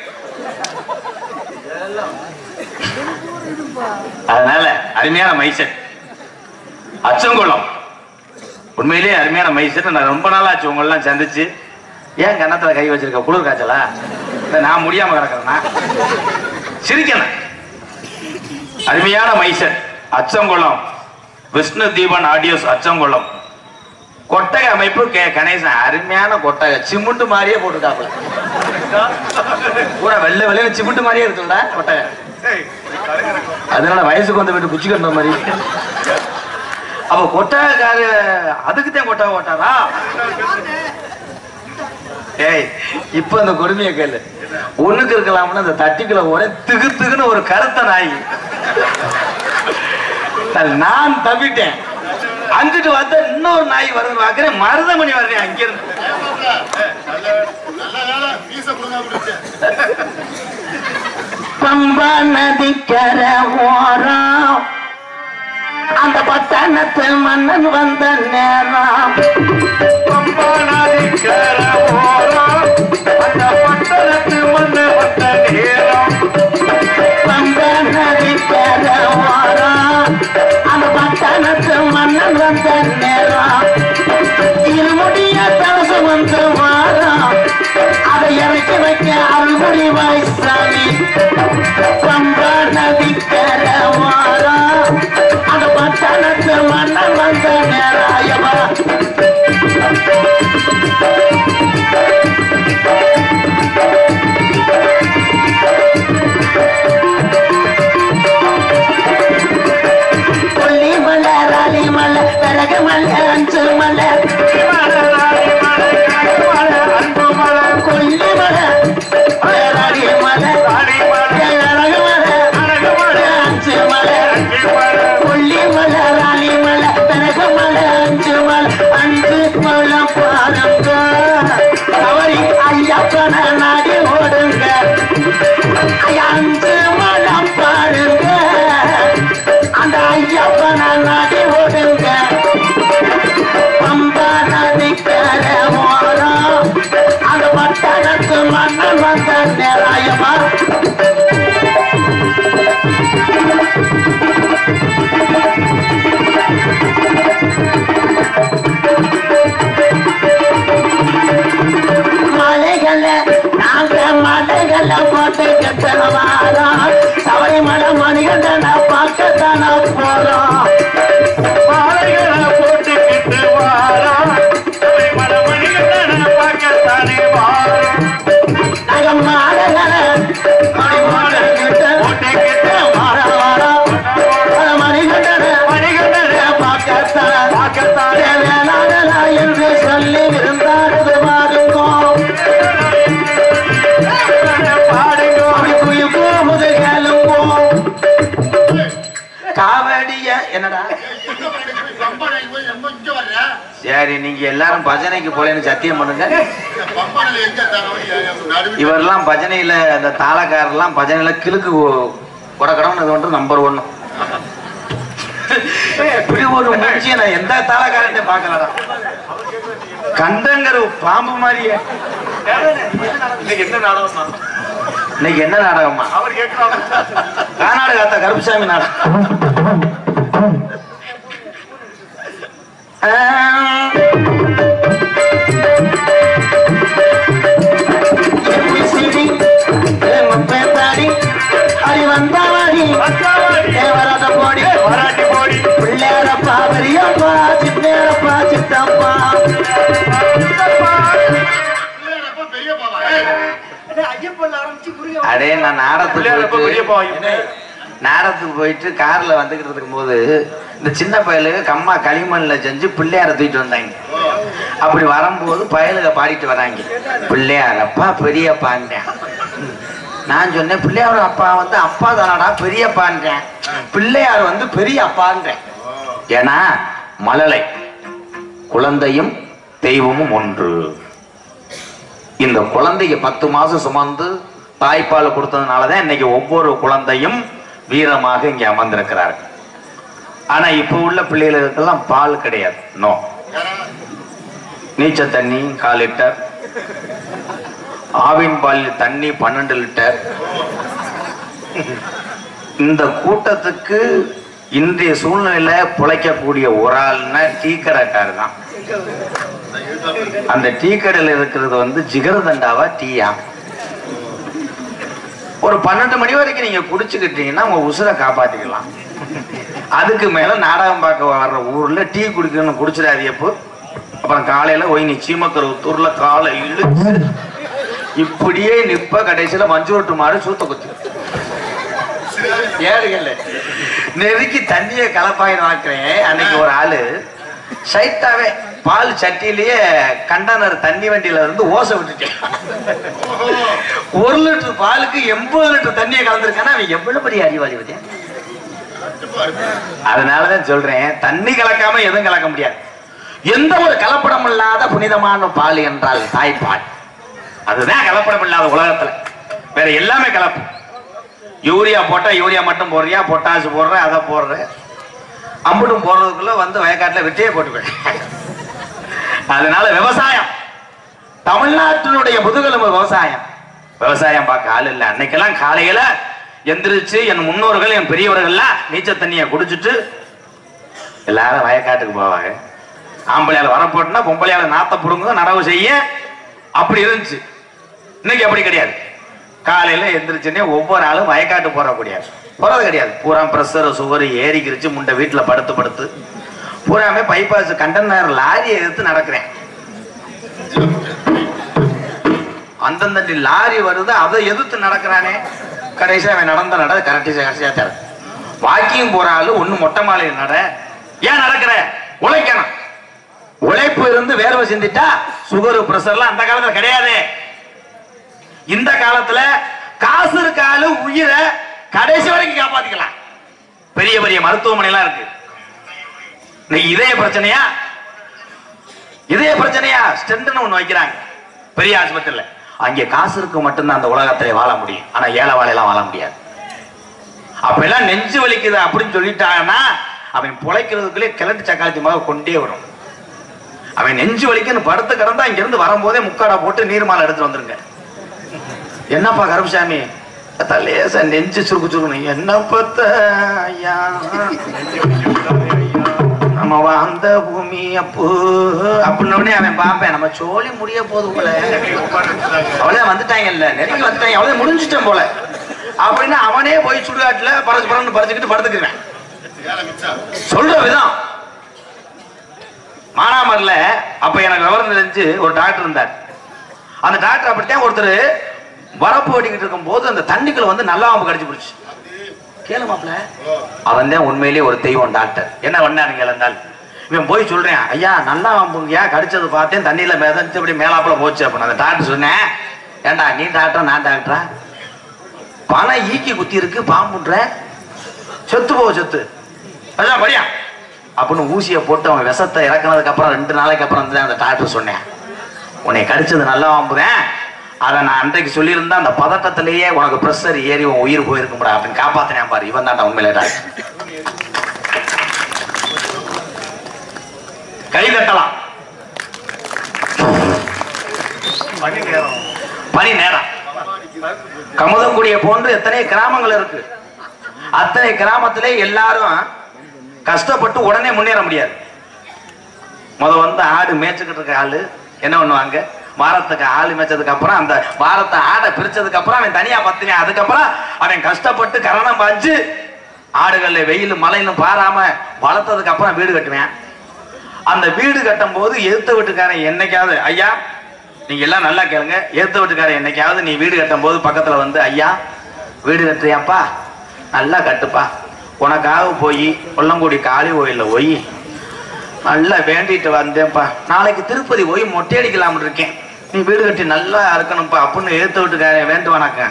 அதனால அருமையான மைசன் அச்சங்குளம், உண்மையிலேயே அருமையான மைசன். நான் ரொம்ப நாள் ஆச்சு உங்களெல்லாம் சந்திச்சு. ஏன் கன்னத்துல கை வச்சிருக்க? குளிர் காய்ச்சலா? நான் முடியாம கிடக்கிறேன்னா சிரிக்கணும். அருமையான மைசன் அச்சங்குளம், விஷ்ணு தீபன் ஆடியோஸ் அச்சங்குளம். கொட்டகை அமைப்பு கணேசன் அருமையான கொட்டகை, சிமெண்ட் மாதிரியே போட்டுட்டாப்ல. பூரா வெள்ளை வெள்ளையில சிமெண்ட் மாதிரியே இருக்குல்ல கொட்டகை. அதனால வயசுக்கு வந்த வீட்டு குச்சி கட்டுற மாதிரி. அப்ப கொட்டகைக்காரு அதுக்குதான் கொட்டகை ஓட்டாரா? ஏய், இப்ப அந்த கொடுமையை கேளு. ஒண்ணுக்கு இருக்கலாம்னு அந்த தட்டிக்குள்ள ஒரே திகு திகுன்னு ஒரு கருத்த நாய். நான் தப்பிட்டேன். அங்கிட்டு வந்து இன்னொரு நாய் வருது பாக்குறேன், மருதமணி வர்றேன் அங்கிருந்து. பம்பா நதிக்கர ஓரம் அந்த பட்டணத்து மன்னன் வந்த நேரம். பம்பா நதிக்கர ஓரம் அந்த பட்டணத்து மன்னன் வந்த நேரம். பம்பா நதிக்கர ஓரம் அந்த பட்டணத்து மன்னன் வந்த நேரம். இருமுடிய தவசு வந்து வாரம் அதை இறக்கி வைக்க அருள்முடி வாய்சாமி. பம்பா நதிக்கர ஓரம் அந்த பட்டணத்து மன்னன் வந்த நேராயமா. கொல்லிமலை ராலிமலை பெரகமலை அஞ்சு மலை. கொல்லிமலை ராலிமலை அஞ்சு மலை. கொல்லிமலை ராலிமலை பெரகமலை அஞ்சு மலை. அஞ்சு மலம் பாருங்க அவரி ஐயப்பன நாடி ஓடுங்க. அஞ்சு மலம் பாருங்க அந்த ஐயப்பன நாடி ஓடுங்க. பம்பா நதிக்கர ஓரம் அந்த பட்டணத்து மன்னன் வந்த நேராயமா. மலைகளை நாங்க மலைகளை போட்டு கெட்ட வாரம். சபரிமலை மணிகண்டன பார்க்கத்தான போறோம். மாலைகளை போட்டுக்கிட்டு வாரம், சபரிமலை மணிகண்டன பார்க்கத்தானே வாரம். நாங்க மாலைகளை போட்டுக்கிட்டு வாரம் வாரம். மணிகண்டன பார்க்கத்தானே வேளாண் என்று சொல்லி இருந்தாரு பாருங்கோம். காவடிய என்னடா? சரி, நீங்க எல்லாரும் பஜனைக்கு போலேன்னு சத்தியம் பண்ணுங்க. இவரெல்லாம் பஜனையில அந்த தாளக்காரெல்லாம் பஜனையில கிழக்கு கொடக்கடம்னு நம்பர் 1. இப்படி ஒரு முயற்சியை நான் எந்த தாளக்காரன் பார்க்கலடா. கண்டங்கரு பாம்பு மாதிரியே. இன்னைக்கு என்ன நாடகம்? இன்னைக்கு என்ன நாடகமா? அவர் கேட்கிறாங்க. கர்நாடகா கருப்புசாமி நாடகம். அடே, நான் நாடகத்துக்கு போயிட்டு கார்ல வந்துகிட்டு இருக்கும் போது இந்த சின்ன பயலுக்கு கம்மா களிமண்ல செஞ்சு பிள்ளையார தூக்கிட்டு வந்தாங்க. அப்படி வரும்போது பயலுக பாடிட்டு வராங்க, பிள்ளையாரப்பா பெரியப்பான்றேன். நான் சொன்னேன், பிள்ளையார் அப்பா வந்து அப்பா தானடா பெரியப்பான்றேன், பிள்ளையார் வந்து பெரிய அப்பான்றேன். ஏன்னா மழலை குழந்தையும் தெய்வமும் ஒன்று. இந்த குழந்தைக்கு 10 மாசம் சுமந்து தாய்ப்பால் கொடுத்ததுனாலதான் இன்னைக்கு ஒவ்வொரு குழந்தையும் வீரமாக இங்க அமர்ந்திருக்கிறார்கள். ஆனா இப்ப உள்ள பிள்ளைகளுக்கெல்லாம் பால் கிடையாது. நோ, நீச்சல் தண்ணி 1/4 லிட்டர் ஆவின் பாலில் தண்ணி 12 லிட்டர். இந்த கூட்டத்துக்கு இன்றைய சூழ்நிலையில பிழைக்கக்கூடிய ஒரு ஆள்னா டீ கடைக்காரர் தான். அந்த டீ கடையில் இருக்கிறது வந்து ஜிகர்தண்டாவா டீயா? ஒரு 12 மணி வரைக்கும் நீங்க குடிச்சுக்கிட்டீங்கன்னா உங்க உசுரை காப்பாத்திக்கலாம். அதுக்கு மேல நாடகம் பார்க்க வர்ற ஊர்ல டீ குடிக்கணும்னு குடிச்சிடாதியப்போ. அப்புறம் காலையில போய் நீ சீமக்கருவத்தூர்ல காலை இழுத்து இப்படியே நிப்ப கடைசியில மஞ்சோட்டு மாடு சூத்த குத்தி ஏழுகள்ல நெருக்கி தண்ணியை கலப்பாயின்னு வாக்குறேன். அன்னைக்கு ஒரு ஆளு சைட்டாவே பால் சட்டியிலேயே கண்டனர் தண்ணி வண்டியில இருந்து ஓசை விட்டுட்டேன். 1 லிட்டர் பாலுக்கு 80 லிட்டர் தண்ணியை கலந்துருக்கானா அவன் எவ்வளவு பெரிய அறிவாளி பத்தியா? அதனாலதான் சொல்றேன், தண்ணி கலக்காம எதுவும் கலக்க முடியாது. எந்த ஒரு கலப்படம் இல்லாத புனிதமான பால் என்றால் தாய்ப்பால். அதுதான் கலப்படம் இல்லாத உலகத்துல. வேற எல்லாமே கலப்பு. யூரியா போட்டா யூரியா மட்டும் போடுறியா, பொட்டாசு போடுற, அதை போடுற, அம்புட்டும் போடுறதுக்குள்ள வந்து வயக்காட்டுல வெட்டியே போட்டுவேன். அதனால விவசாயம் தமிழ்நாட்டினுடைய முதுகெலும்பு விவசாயம். விவசாயம் பார்க்க ஆள் இல்லை. அன்னைக்கெல்லாம் காலையில எந்திரிச்சு என் முன்னோர்கள் என் பெரியவர்கள்லாம் நீச்சல் தண்ணியை குடிச்சிட்டு எல்லாரும் வயக்காட்டுக்கு போவாங்க. ஆம்பளையால வரப்போட்டுனா பொம்பளையால நாத்த புடுங்க நடவு செய்ய அப்படி இருந்துச்சு. இன்னைக்கு அப்படி கிடையாது. காலையில எந்திரிச்சுன்னே ஒவ்வொரு ஆளும் வயக்காட்டு போறது கிடையாது. பூரா பிரஷர் சுகர் ஏறிக்கிருச்சு. முண்டை வீட்டுல படுத்து பூராமே பைபாஸ் கண்டனர் லாரியை எடுத்து நடக்கிறேன். அந்தந்த லாரி வருது, அதை எதிர்த்து நடக்கிறானே. கடைசியா அவன் நடந்த கரெக்டா தர வாக்கிங் போற ஆளு ஒண்ணு மொட்டை மாலையில் நட. ஏன் நடக்கிற? உழைக்கணும். உழைப்பு இருந்து வேர்வை சிந்திட்டா சுகர் பிரஷர்லாம் அந்த காலத்துல கிடையாது. இந்த காலத்துல காசு இருக்காலு உயிரை கடைசி வரைக்கும் காப்பாத்திக்கலாம். பெரிய பெரிய மருத்துவமனை எல்லாம் இருக்கு. இதய பிரச்சனையா ஸ்டென்ட்னு ஒண்ணு வைக்கிறாங்க பெரிய ஆஸ்பத்திரியில. அங்கே காசு இருக்கு மட்டும்தான் அந்த உலகத்திலே வாழ முடியும். ஆனா ஏழை வாழையெல்லாம் வாழ முடியாது. அப்ப எல்லாம் நெஞ்சு வலிக்குது அப்படின்னு சொல்லிட்டாங்கன்னா அவன் பிழைக்கிறதுக்குள்ளே கிழட்டு சக்காலத்தி மாதிரி கொண்டே வரும். அவன் நெஞ்சு வலிக்குன்னு படுத்து கிடந்தா இங்க இருந்து வரும்போதே முக்காடா போட்டு நீர்மாலை எடுத்து வந்துருங்க. என்னப்பா கருப்புசாமி லேசா நெஞ்சு சுருக்கணும். என்ன பத்த ஐயா நம்ம அந்த பூமி அப்பு அப்படின்னு அவன் பார்ப்பேன். நம்ம சோழி முடிய போது போல அவளே வந்துட்டாங்கல்ல, நெருங்கி வந்துட்டாங்க, அவளே முடிஞ்சிட்டேன் போல அப்படின்னு அவனே போய் சுடுகாட்டுல பறிச்சுக்கிட்டு படுத்துக்குவேன். சொல்ற விதம் மானாமரில அப்ப எனக்கு விவரம் தெரிஞ்சு ஒரு டாக்டர் இருந்தார். அந்த டாக்டர் அப்படித்தான் ஒருத்தர் வரப்பு ஓடிக்கிட்டு இருக்கும் போது அந்த தண்ணிக்குள்ள வந்து நல்லா பாம்பு கடிச்சு பிடிச்சு. கேளு மாப்பிள்ள, அவன் தான் உண்மையிலேயே ஒரு தெய்வம் டாக்டர். என்ன பண்ணாருங்க இருந்தால் இவன் போய் சொல்றேன், ஐயா நல்லா பாம்புங்கயா கடிச்சது பார்த்தேன், தண்ணியில மிதந்து இப்படி மேலாப்புல போச்சு அப்படின்னு. அந்த டாக்டர் சொன்னேன், ஏண்டா நீ டாக்டரா நான் டாக்டரா? பணம் ஈக்கி குத்தி இருக்கு பாம்புன்ற செத்து போ செத்து அதான் படியா அப்படின்னு ஊசியை போட்டு அவன் விஷத்தை இறக்குனதுக்கு அப்புறம் 2 நாளைக்கு அப்புறம் வந்து அந்த டாக்டர் சொன்னேன், உன்னை கடிச்சது நல்லா வாம்புறேன், அதை நான் அன்றைக்கு சொல்லியிருந்தா அந்த பதட்டத்திலேயே உனக்கு பிரஷர் ஏறி உன் உயிர் போயிருக்கும்டா அப்படின்னு காப்பாத்தினேன் பாரு. இவன் தான் உண்மையிலே டாக்டர். கை தட்டலாம். பனி நேரம் கமுதங்குடிய போன்று எத்தனை கிராமங்கள் இருக்கு. அத்தனை கிராமத்திலே எல்லாரும் கஷ்டப்பட்டு உடனே முன்னேற முடியாது. வந்து ஆடு மேய்ச்சிக்கிட்டு இருக்க ஆளு என்ன பண்ணுவாங்க, வாரத்துக்கு ஆளு மேய்ச்சதுக்கு அப்புறம் அந்த வாரத்தை ஆடை பிரிச்சதுக்கு அப்புறம் அவன் தனியா பத்தினேன். அதுக்கப்புறம் அவன் கஷ்டப்பட்டு கரணம் பாஞ்சு ஆடுகள்ல வெயில் மழையிலும் பாராம வளர்த்ததுக்கு அப்புறம் வீடு கட்டுவேன். அந்த வீடு கட்டும் போது எதிர்த்த வீட்டுக்காரன் என்னைக்காவது, ஐயா நீங்க எல்லாம் நல்லா கேளுங்க, எதிர்த்த வீட்டுக்காரன் என்னைக்காவது நீ வீடு கட்டும் போது பக்கத்துல வந்து, ஐயா வீடு கட்டுறியாப்பா நல்லா கட்டுப்பா, உனக்காக போய் கொல்லங்குடி காளி கோயில்ல போய் நல்லா வேண்டிட்டு வந்தேன்ப்பா, நாளைக்கு திருப்பதி போய் மொட்டை அடிக்கலாம் இருக்கேன், நீ வீடு கட்டி நல்லா இருக்கணும்ப்பா அப்படின்னு எதிர்த்த வீட்டுக்காரன் வேண்டுவானாக்க,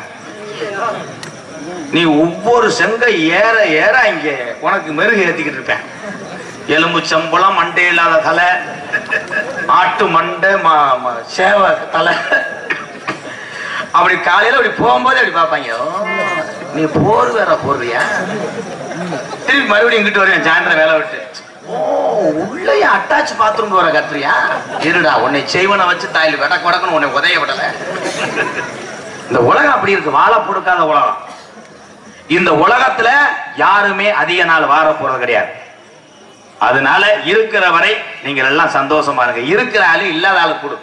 நீ ஒவ்வொரு செங்கை ஏற ஏற இங்க உனக்கு மெருகு ஏத்திக்கிட்டு இருப்பேன். எலும்பு சம்பளம் மண்டே இல்லாத தலை, ஆட்டு மண்டை சேவை தலை, அப்படி காலையில அப்படி போகும்போது அப்படி பார்ப்பாங்க, நீ போர் வேற போடுறியா, திருப்பி மறுபடியும் இங்கிட்டு வருவேன் சாயந்தரம் வேலை விட்டு, ஓ உள்ளே அட்டாச் பாத்ரூம் வர கட்டுறியா? இருடா உன்னை செய்வனை வச்சு தாயில் வெடக்கு வடக்குன்னு உன்னை உதய விடல. இந்த உலகம் அப்படி இருக்கு, வாழ கொடுக்காத உலகம். இந்த உலகத்துல யாருமே அதிக நாள் வாழ போறது கிடையாது. அதனால இருக்கிற வரை நீங்கள் எல்லாம் சந்தோஷமா இருங்க. இருக்கிற ஆளு இல்லாத ஆளு கொடு.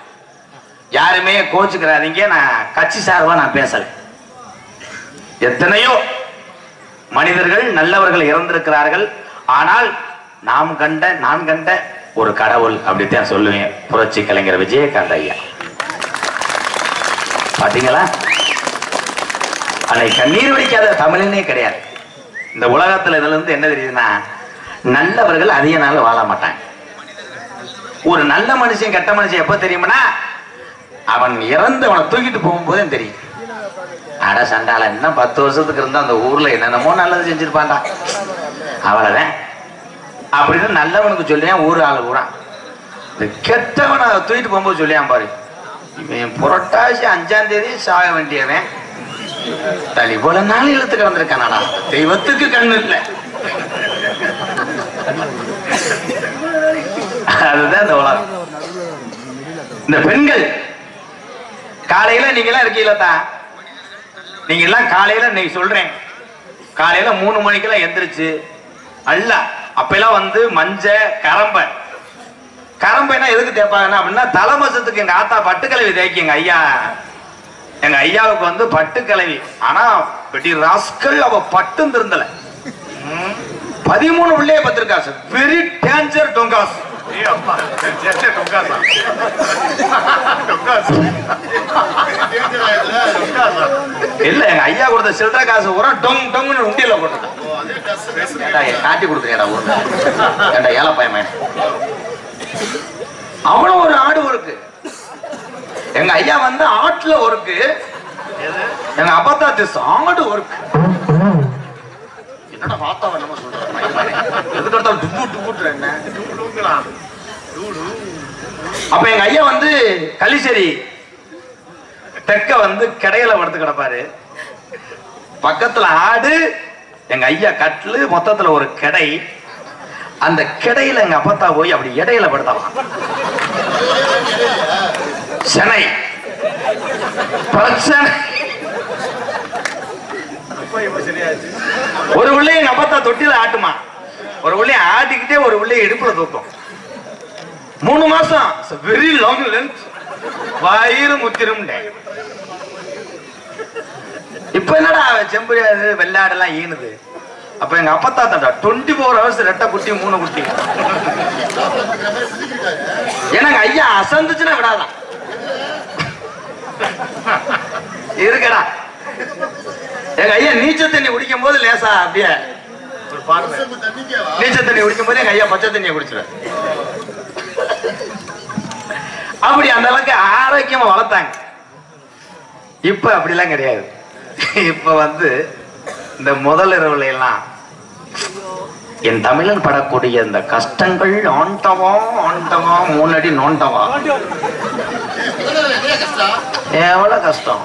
யாருமே கோச்சுக்கிறாதீங்க. நான் கட்சி சார்பா நான் பேசல. எத்தனையோ மனிதர்கள் நல்லவர்கள் இறந்திருக்கிறார்கள். ஆனால் நான் கண்ட ஒரு கடவுள் அப்படித்தான் சொல்லுவேன். புரட்சி கலைஞர் விஜயகாந்த் ஐயா. பாத்தீங்களா? அன்னைக்கு கண்ணீர் வடிக்காத தமிழனே கிடையாது. இந்த உலகத்துல இதுல இருந்து என்ன தெரியுதுன்னா, நல்லவர்கள் அதிக நாள் வாழ மாட்டாங்க. ஒரு நல்ல மனுஷன் கெட்ட மனுஷன் எப்ப தெரியும்னா, அவன் இறந்து அவனை தூக்கிட்டு போகும்போதே தெரியும். அட சண்டால இன்னும் 10 வருஷத்துக்கு இருந்தா அந்த ஊர்ல என்னென்னமோ நல்லது செஞ்சிருப்பான்டா, அவ்வளவுதான் அப்படின்னு நல்லவனுக்கு சொல்லியான் ஊர் ஆளு கூட. இந்த கெட்டவனை தூக்கிட்டு போகும்போது சொல்லியான் பாரு, இவன் புரட்டாசி 5ஆம் தேதி சாக வேண்டியவன் தலி போல நாள் இழுத்து கிடந்திருக்கானா, தெய்வத்துக்கு கண்ணு இல்லை. அதுதான் இந்த உலகம். இந்த பெண்கள் காலையில நீங்க எல்லாம் இருக்கீங்களா? நீங்க எல்லாம் காலையில நீங்க சொல்றேன், காலையில 3 மணிக்கெல்லாம் எந்திரிச்சு அல்ல அப்ப எல்லாம் வந்து மஞ்ச கரம்பைனா எதுக்கு தேய்ப்பாங்கன்னா அப்படின்னா தலைமசத்துக்கு. எங்க ஆத்தா பட்டுக்கிழவி தேய்க்கு. எங்க ஐயாவுக்கு வந்து பட்டுக்கிழவி. ஆனா பெட்டி ராஸ்கல் அவ பட்டும் திருந்தல. 13 பிள்ளைய பத்திருக்காசு. Very danger டொங்காஸ். இல்ல எங்க ஐயா கொடுத்த சில்லற காசு பூரா டொங் டொங்னு உண்டியல போட்டு காட்டி கொடுக்குறேடா ஊர்ல ஏழை பையன். அவ்வளவு ஒரு ஆடு ஒருக்கு. எங்க ஐயா வந்து ஆட்டுல ஒருக்கு, எங்க அப்பா திஸ் ஆடு ஒருக்கு. என்னடா வாத்தாவ நம்ம சொல்றேன், எதுக்கு எடுத்தாலும் டுப்பு டுப்புட்டு என்ன. அப்ப எங்க ஐயா வந்து கள்ளிச்சேரி தெக்க வந்து கடையில படுத்து கிடப்பாரு. பக்கத்துல ஆடு, எங்க ஐயா கட்லு, மொத்தத்துல ஒரு கடை. அந்த கடையில எங்க அப்பத்தா போய் அப்படி இடையில படுத்தலாம். சென்னை பிரச்சனை. ஒரு உள்ளே எங்க அப்பத்தா தொட்டில ஆட்டுமா, ஒரு உள்ளே ஆட்டிக்கிட்டே ஒரு உள்ளே இடுப்புல தூக்கும். 3 மாசம் வெரி லாங் லென்த். வயிறு முத்திரும். இப்ப என்னடா செம்பரியாது வெள்ளாடு எல்லாம் ஈனுது. அப்ப எங்க அப்பத்தா தாண்டா 24 hours ரெட்டை குட்டி 3 குட்டி. எனக்கு ஐயா அசந்துச்சுன்னா விடாதான் இருக்கடா. எங்க ஐயா நீச்சல் தண்ணி குடிக்கும் போது லேசா அப்படியே ஒரு பார்வை. நீச்சல் தண்ணி குடிக்கும் போது எங்க ஐயா பச்சை தண்ணியை குடிச்சிருவாரு. அப்படி அந்த அளவுக்கு ஆரோக்கியமா வளர்த்தாங்க. இப்ப அப்படிலாம் கிடையாது. இப்ப வந்து இந்த முதல் இரவுல எல்லாம் என் தமிழன் படக்கூடிய இந்த கஷ்டங்கள் ஆண்டவம் 3 அடி நோண்டவா எவ்வளவு கஷ்டம்.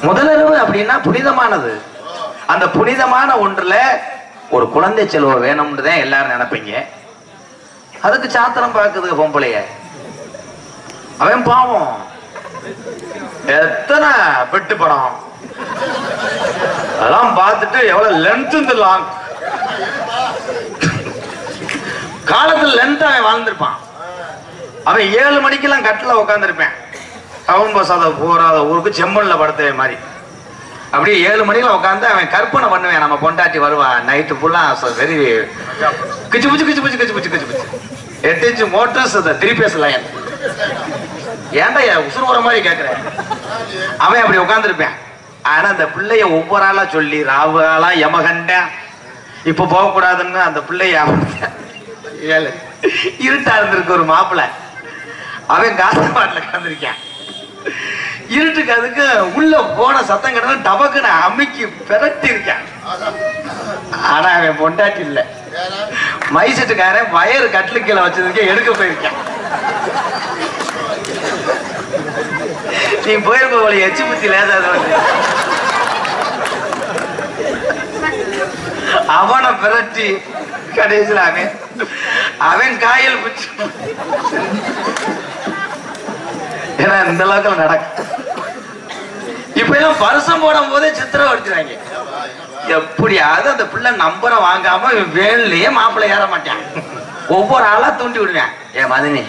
முதலிரவு அப்படின்னா புனிதமானது. அந்த புனிதமான ஒன்றுல ஒரு குழந்தை செல்வம் வேணும்னு தான் எல்லாரும் நினைப்பீங்க. அதுக்கு சாத்திரம் பார்க்குது பொம்பளைய. அவன் பாவம் எத்தனை பெட்டு படம் அதெல்லாம் பார்த்துட்டு எவ்வளவு லென்த் லாங் காலத்துல லென்த் அவன் வாழ்ந்திருப்பான். அவன் 7 மணிக்கெல்லாம் கட்டில உட்காந்துருப்பேன். டவுன் பஸ் அதை போறாத ஊருக்கு செம்மண்ல படுத்த மாதிரி அப்படியே 7 மணிக்கெல்லாம் உட்காந்து அவன் கற்பனை பண்ணுவேன். நம்ம பொண்டாட்டி வருவா நைட்டு ஃபுல்லா வெரி கிச்சு புச்சு கிச்சு புச்சு கிச்சு புச்சு கிச்சு புச்சு 8 inch மோட்டர்ஸ் 3 phase லைன். ஏன்டா உசுறு வர மாதிரி கேட்கிறேன். அவன் அப்படி உட்காந்துருப்பேன். ஆனா அந்த பிள்ளைய ஒவ்வொரு ஆளா சொல்லி ராவாளா யமகண்டன் இப்ப போக கூடாதுன்னு அந்த பிள்ளைய இருட்டா இருந்திருக்கு. ஒரு மாப்பிள்ள அவன் காசு பாட்டில கலந்துருக்கான். இருட்டுக்கு அதுக்கு உள்ள போன சத்தம் கிட்ட டபக்குன்னு அம்மிக்கு பெரட்டி இருக்கான். ஆனா அவன் பொண்டாட்டி இல்ல, மைசெட்டுக்காரன் வயறு கட்டிலு கீழே வச்சதுக்கே எடுக்க போயிருக்கான். நீ போயிருப்ப போல எச்சு புத்தி லேசாத அவனை பிரட்டி கடைசியில் அவன் காயல் பிடிச்சு. ஏன்னா இந்த அளவுக்கு நடக்கும். இப்ப எல்லாம் பரிசம் போடும் போதே சித்திரம் அடிச்சுறாங்க. எப்படியாவது அந்த பிள்ளை நம்பரை வாங்காம வேலையே மாப்பிள்ளை ஏற மாட்டான். ஒவ்வொரு ஆளா தூண்டி விடுவேன். ஏன் மதினி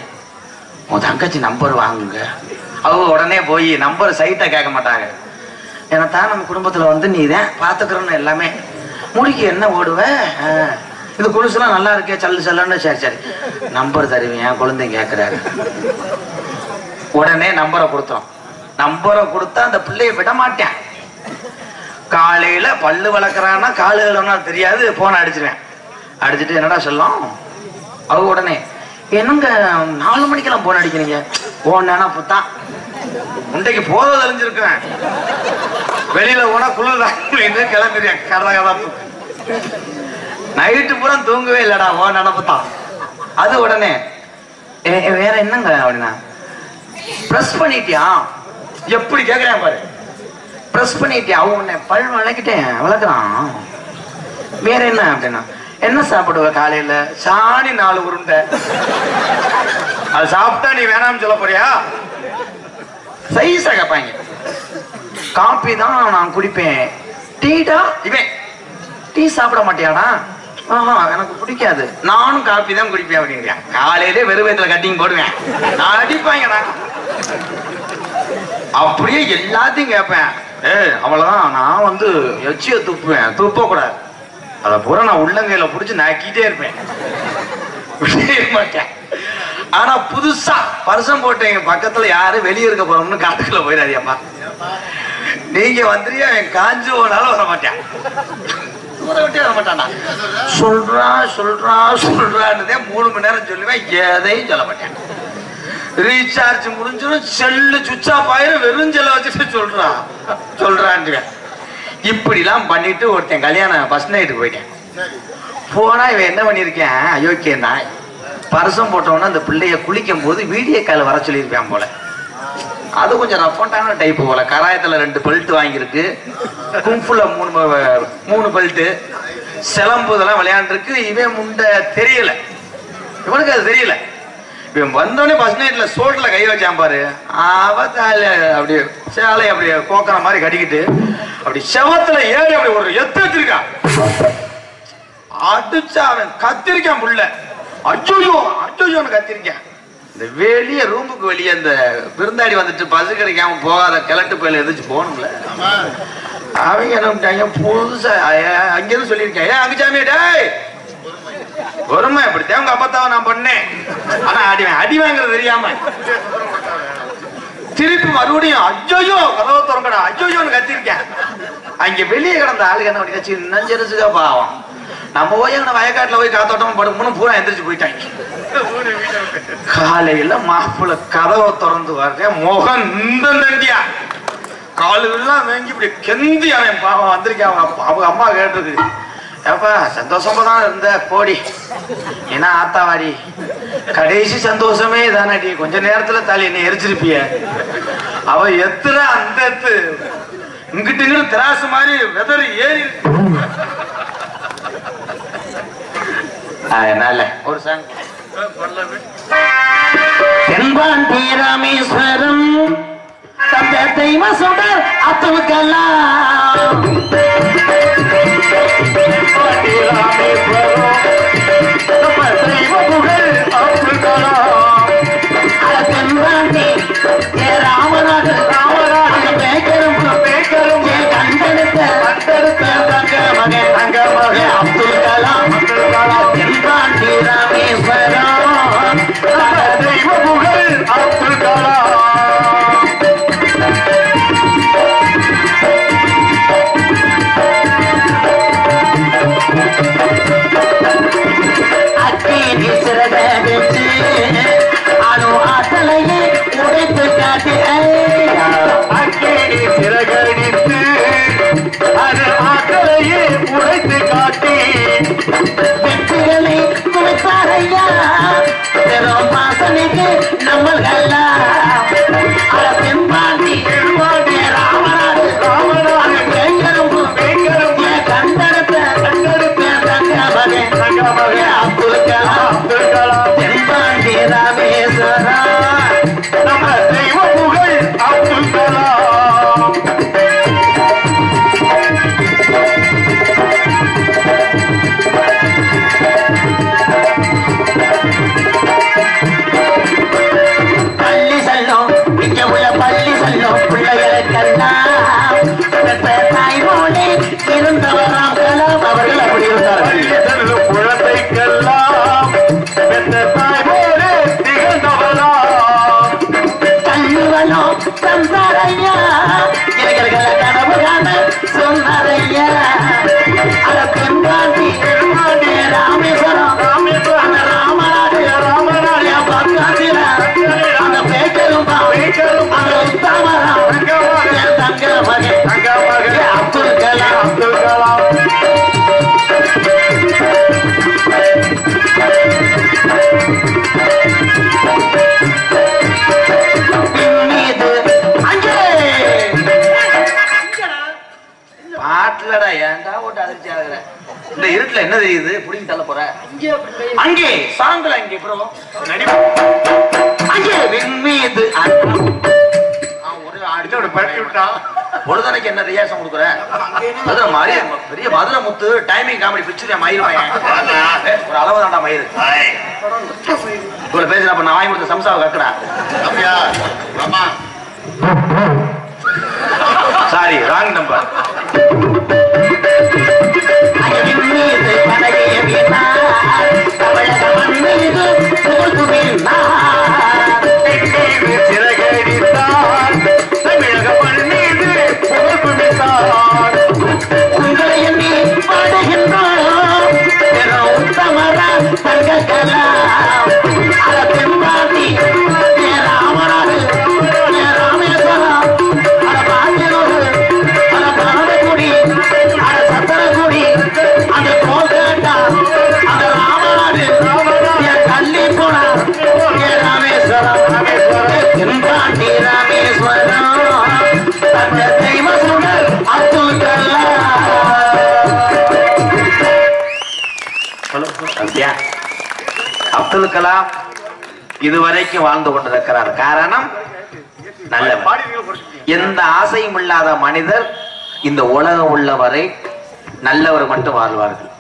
உன் தங்கச்சி நம்பர் வாங்குங்க. அவங்க உடனே போய் நம்பர் சைட்டை கேட்க மாட்டாங்க. ஏன்னா தான் நம்ம குடும்பத்துல வந்து நீ தான் பாத்துக்கிறோன்னு எல்லாமே முடிக்க என்ன ஓடுவ, இது கொலுசுலாம் நல்லா இருக்கே சல்லு சல்லுன்னு. சரி சரி நம்பர் தருவீங்க குழந்தைங்க கேட்கிறாரு. உடனே நம்பரை கொடுத்தோம். நம்பரை கொடுத்தா அந்த பிள்ளைய விட மாட்டேன். காலையில பல்லு வளர்க்குறான்னா காலையில தெரியாது போன அடிச்சிருவேன். அடிச்சுட்டு என்னடா சொல்லும் அவ உடனே என்னங்க 4 மணிக்கெல்லாம் போன் அடிக்கிறீங்க. போனா புத்தான் உண்டைக்கு போத தெரிஞ்சிருக்கேன். வெளியில போனா குளிர் கிளம்பிடுவேன். கரதா நைட்டு பூரா தூங்கவே இல்லடா ஓ நினப்புத்தான். அது உடனே வேற என்னங்க அப்படின்னா பிரஸ் பண்ணிட்டியா எப்படி கேக்குறேன் பாரு. பிரஸ் பண்ணிட்டியா உன்னை பல் வளர்க்கிட்டேன் வளர்க்குறான். வேற என்ன அப்படின்னா என்ன சாப்பிடுவ காலையில சாணி 4 உருண்டை. அது சாப்பிட்டா நீ வேணாம்னு சொல்ல போறியா? சைஸா கேட்பாங்க. காப்பி தான் நான் குடிப்பேன். டீடா இவன் டீ சாப்பிட மாட்டியாடா? எனக்கு பிடிக்காது. நானும் காப்பி தான் குடிப்பேன் அப்படிங்கிறேன். காலையிலே வெறும் வயிற்றுல கட்டிங் போடுவேன். நான் அடிப்பாங்கடா. அப்படியே எல்லாத்தையும் கேட்பேன். அவ்வளவுதான் நான் வந்து எச்சிய துப்புவேன். துப்ப கூடாது. அதை பூரா நான் உள்ளங்கையில புடிச்சு நாக்கிட்டே இருப்பேன். மாட்டேன். ஆனா புதுசா பரிசம் போட்டீங்க பக்கத்துல யாரு வெளியே இருக்க போறோம்னு காட்டுக்குள்ள போயிடாதியப்பா. நீங்க வந்துறியா என் காஞ்சு போனாலும் வர மாட்டேன். சொல்றான்னு 3 மணி நேரம் சொல்லுவேன். எதையும் சொல்ல மாட்டேன். ரீசார்ஜ் முடிஞ்சிடும் செல்லு சுவிட்ச் ஆஃப் ஆயிரும். வெறும் செல்ல வச்சுட்டு சொல்றான்னு இப்படி எல்லாம் பண்ணிட்டு ஒருத்தன் கல்யாணம் பஸ் நைட்டுக்கு போயிட்டேன். போனா இவன் என்ன பண்ணிருக்கேன் அயோக்கியம் தான். பரிசம் போட்டோம்னா அந்த பிள்ளைய குளிக்கும் போது வீடியோ கால் வர சொல்லியிருப்பேன் போல. அது கொஞ்சம் ரஃபான டைப் போல. கராயத்துல 2 பெல்ட் வாங்கியிருக்கு. கும்புல 3 பெல்ட். சிலம்பு இதெல்லாம் விளையாண்டுருக்கு. இவன் முண்டை தெரியல. இவனுக்கு அது தெரியல. இவன் வந்தோடனே பஸ் நைட்ல சோட்ல கை வச்சான் பாரு. அவத்தால அப்படியே சேலை அப்படியே கோக்கிற மாதிரி கட்டிக்கிட்டு அப்படி செவத்துல ஏறி அப்படி ஒரு எத்து வச்சிருக்கான். அடிச்சா அவன் கத்திருக்கான் புள்ள. அச்சோன்னு கத்திருக்கான். இந்த வெளியே ரூமுக்கு வெளியே அந்த விருந்தாடி வந்துட்டு பசு கிடைக்காம போகாத கிழட்டு பயில எதிர்த்து போகணும்ல. அவங்க என்ன பண்ணிட்டாங்க புதுசா அங்கிருந்து சொல்லியிருக்கேன். ஏன் அங்குச்சாமி டேய் பொறுமை இப்படித்தான் உங்க அப்பத்தாவை நான் பண்ணேன். ஆனா அடி வாங்குறது தெரியாம திருப்பி மறுபடியும் அஜோயோ கதவை திறக்கடா அஜோயோன்னு கத்திருக்கேன். அங்க வெளியே கிடந்த ஆளுக்கு என்ன பண்ணி சின்ன சிறுசுக்கா பாவம். நம்ம போய் எங்க வயக்காட்டுல போய் காத்தோட்டமா படுக்கணும் பூரா எந்திரிச்சு போயிட்டாங்க. காலையில மாப்பிள்ள கதவை திறந்து வர்றேன். முகம் இந்த நண்டியா காலுலாம் வாங்கி இப்படி கெந்தி அவன் பாவம் வந்திருக்கேன். அவங்க அம்மா கேட்டிருக்கு. ஏப்பா சந்தோஷமா தான் இருந்த போடி ஏன்னா ஆத்தாவாடி கடைசி சந்தோஷமே தானடி. கொஞ்ச நேரத்துல தாலி என்ன எரிச்சிருப்பிய. அவ எத்துற அந்த எத்து இங்கிட்டு திராசு மாதிரி வெதறி ஏறி. என்னால ஒரு சாங் தென்பாண்டி ராமேஸ்வரம் தந்த தெய்வ சுடர் அத்துக்கெல்லாம் தென்பாண்டி ராமநாடு கண்டெடுத்த தங்க மகன் அப்துல் கலாம் தென்பாண்டி ராமேஸ்வரம் தெய்வ புகழ் அப்துல் கலாம். பெற்ற தாய்மோனே இருந்தவராம் கலாம் அவர்கள் அப்படி இருந்தார்கள். குழந்தைக்கெல்லாம் பெற்ற தாய் போலே திகழ்ந்தவராம். கல்லுவனோ சந்தாரையா இளைஞர்களை கனவு காண சொன்னாரையா. அட பெண்பாண்டி ராமேஸ்வரம் அந்த ராமநாடு பக்காத்திர அந்த பேக்கரும் அந்த உத்தாமரம் என் தங்க மகன் அப்துல் கலாம். அப்துல் கலாம் மீது அங்கே பாட்டுலடா ஏன்டா போட்டு அதிர்ச்சி ஆகுற? இந்த இருட்டுல என்ன தெரியுது? புடிங்கி தள்ள போற அங்கே சாங்கல அங்கே ப்ரோ அங்கே விண்மீது ஒரு அடிச்சு ஒரு பரட்டி விட்டான். பொழுதனைக்கு என்ன ரியாசம் கொடுக்குற? மதுரை மாதிரி பெரிய மதுரை முத்து டைமிங் காமெடி பிடிச்சிருக்கேன் மயிறு ஒரு அளவு தாண்டா மயிறு இவ்வளவு பேசுற. அப்ப நான் வாங்கி கொடுத்த சம்சாவை கக்குறா அப்படியா? ஆமா. Sorry wrong number. மீது படகிய வீணார் தமிழக மண் மீது புகழ்ந்து வீணார். சிறகடித்தார் தமிழக மண் மீது புகழ்ந்து விட்டார். உங்களை எண்ணி பாடுகின்றோம் பெரும் உத்தமரா தங்க கலாம். அட தென்பாண்டி ராமநாடு ராமேஸ்வரம் அட பாண்டியனூர் அட பரமக்குடி அட சத்திரக்குடி அந்த கோல்கட்டா அந்த ராமநாடு கள்ளிப்புணா ராமேஸ்வரம் தென்பாண்டி ராமேஸ்வரம் தந்த தெய்வ சுடர் அப்துல் கலாம். அப்படியா? அப்துல் கலாம் இதுவரைக்கும் வாழ்ந்து கொண்டிருக்கிறார். காரணம் நல்ல எந்த ஆசையும் இல்லாத மனிதர் இந்த உலகம் உள்ளவரை நல்லவர் மட்டும் வாழ்வார்கள்.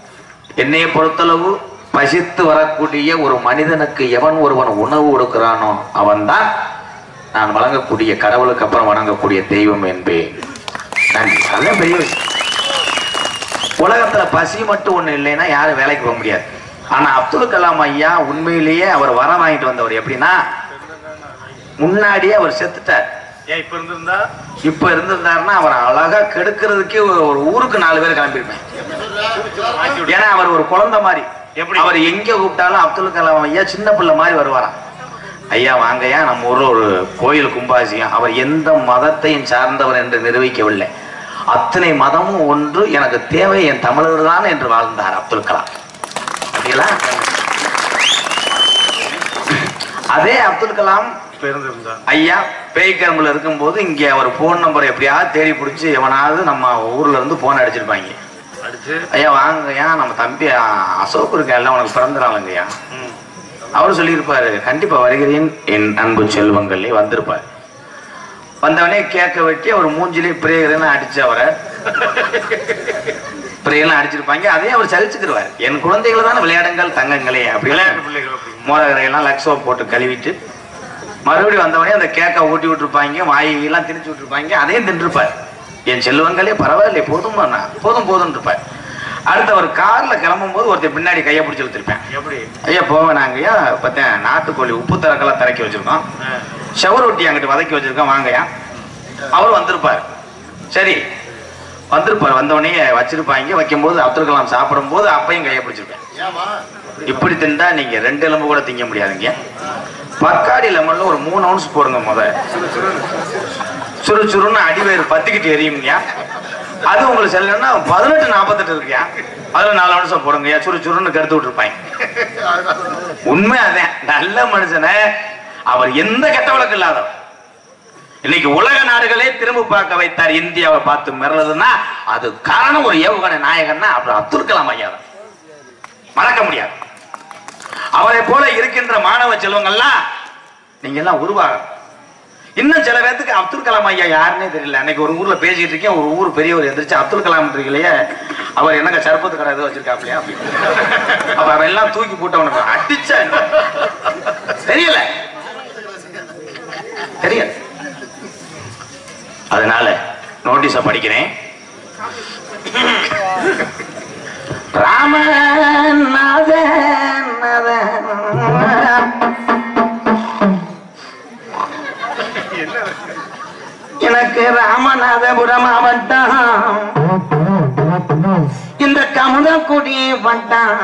என்னைய பொறுத்தளவு பசித்து வரக்கூடிய ஒரு மனிதனுக்கு எவன் ஒருவன் உணவு கொடுக்கிறானோ அவன்தான் நான் வழங்கக்கூடிய கடவுளுக்கு அப்புறம் வணங்கக்கூடிய தெய்வம் என்பேன். நன்றி. அதான் பெரிய விஷயம். உலகத்துல பசி மட்டும் ஒண்ணு இல்லைன்னா யாரும் வேலைக்கு போக முடியாது. ஆனா அப்துல் கலாம் ஐயா உண்மையிலேயே அவர் வரம் வாங்கிட்டு வந்தவர். எப்படின்னா முன்னாடியே அவர் செத்துட்டார். ஏன் இப்ப இருந்திருந்தா? இப்ப இருந்திருந்தாருன்னா அவர் அழகா கெடுக்கிறதுக்கே ஒரு ஊருக்கு 4 பேர் கிளம்பிருப்பேன். ஏன்னா அவர் ஒரு குழந்தை மாதிரி. எப்படி? அவர் எங்க கூப்பிட்டாலும் அப்துல் கலாம் ஐயா சின்ன பிள்ளை மாதிரி வருவாராம். ஐயா வாங்கய்யா, நம்ம ஊர்ல ஒரு கோயில் கும்பாசியம். அவர் எந்த மதத்தையும் சார்ந்தவர் என்று நிரூபிக்கவில்லை. அத்தனை மதமும் ஒன்று, எனக்கு தேவை என் தமிழர் தான் என்று வாழ்ந்தார் அப்துல் கலாம். அதே அப்துல் கலாம் ஐயா பேய்கரம்புல இருக்கும் போது இங்க அவர் போன் நம்பர் எப்படியாவது தேடி பிடிச்சி எவனாவது நம்ம ஊர்ல இருந்து போன் அடிச்சிருப்பாங்க. ஐயா வாங்கய்யா, நம்ம தம்பி அசோக் இருக்கா, உனக்கு பிறந்துறாங்கய்யா. அவரு சொல்லியிருப்பாரு, கண்டிப்பா வருகிறேன் என் அன்பு செல்வங்களே. வந்திருப்பாரு. வந்தவனே கேட்க வெட்டி அவர் மூஞ்சிலே பிரேயர்லாம் அடிச்சு அவரை பிரேயர்லாம் அடிச்சிருப்பாங்க. அதே அவர் சலிச்சுக்கிடுவார். என் குழந்தைகளை தானே விளையாடுங்கள் தங்கங்களே அப்படின்னு மோரகரையெல்லாம் லக்ஸோ போட்டு கழுவிட்டு மறுபடியும் வந்தவனே அந்த கேக்கை ஊட்டி விட்டுருப்பாங்க, வாயெல்லாம் திணிச்சு விட்டுருப்பாங்க. அதையும் தின்றுப்பார். என் செல்வங்களே பரவாயில்லை, போதும் போதும் போதும் இருப்பார். அடுத்து அவர் கார்ல கிளம்பும் போது ஒருத்தர் பின்னாடி கையை பிடிச்சி இழுத்திருப்பேன். எப்படி? ஐயா போவேன் நாங்கய்யா, பார்த்தேன் நாட்டுக்கோழி உப்பு தரக்கெல்லாம் திறக்கி வச்சிருக்கோம், ஷவர் ஒட்டி அங்கிட்டு வதக்கி வச்சிருக்கோம், வாங்கய்யா. அவர் வந்திருப்பார். சரி வந்திருப்பார். வந்தவனே வச்சிருப்பாங்க. வைக்கும்போது அப்துல் கலாம் சாப்பிடும் போது அப்பையும் கையை பிடிச்சிருப்பேன். இப்படி திண்டா நீங்க 2 எலும்பு கூட திங்க முடியாதுங்க. பக்காடி லெமன்ல ஒரு 3 ounce போடுங்க. சுறுசுறுன்னு அடிவயிறு பத்திக்கிட்டு எரியுங்க. அது உங்களுக்கு செல்லணும்னா 18:48 இருக்குயா, அதுல 4 ounce போடுங்கய்யா. சுறுசுறுன்னு கருத்து விட்டுருப்பாங்க. உண்மை அதான். நல்ல மனுஷனை அவர் எந்த கெட்ட வழக்கு இல்லாதவர். இன்னைக்கு உலக நாடுகளே திரும்ப பார்க்க வைத்தார். இந்தியாவை பார்த்து மிரளதுன்னா அது காரணம் ஒரு ஏவுகணை நாயகன்னா அப்புறம் அப்துல் கலாம் ஐயா தான். மறக்க முடியாது. அவரை போல இருக்கின்ற மாணவ செல்வங்கள்லாம் நீங்க எல்லாம் உருவாக. இன்னும் சில பேருக்கு அப்துல் கலாம் ஐயா யாருன்னே தெரியல. அன்னைக்கு ஒரு ஊர்ல பேசிட்டு இருக்கேன், ஒரு ஊர் பெரியவர் எந்திரிச்சு அப்துல் கலாம் இருக்கலையே, அவர் என்னங்க சர்பத்து கடை ஏதோ வச்சிருக்காப்லையா அப்படின்னு. அப்ப அவன் எல்லாம் தூக்கி போட்டவனுக்கு அடிச்ச தெரியல தெரியல. அதனால நோட்டீஸ படிக்கிறேன். எனக்கு ராமநாதபுரம் மாவட்டம் இந்த கமுதக்குடி வட்டம்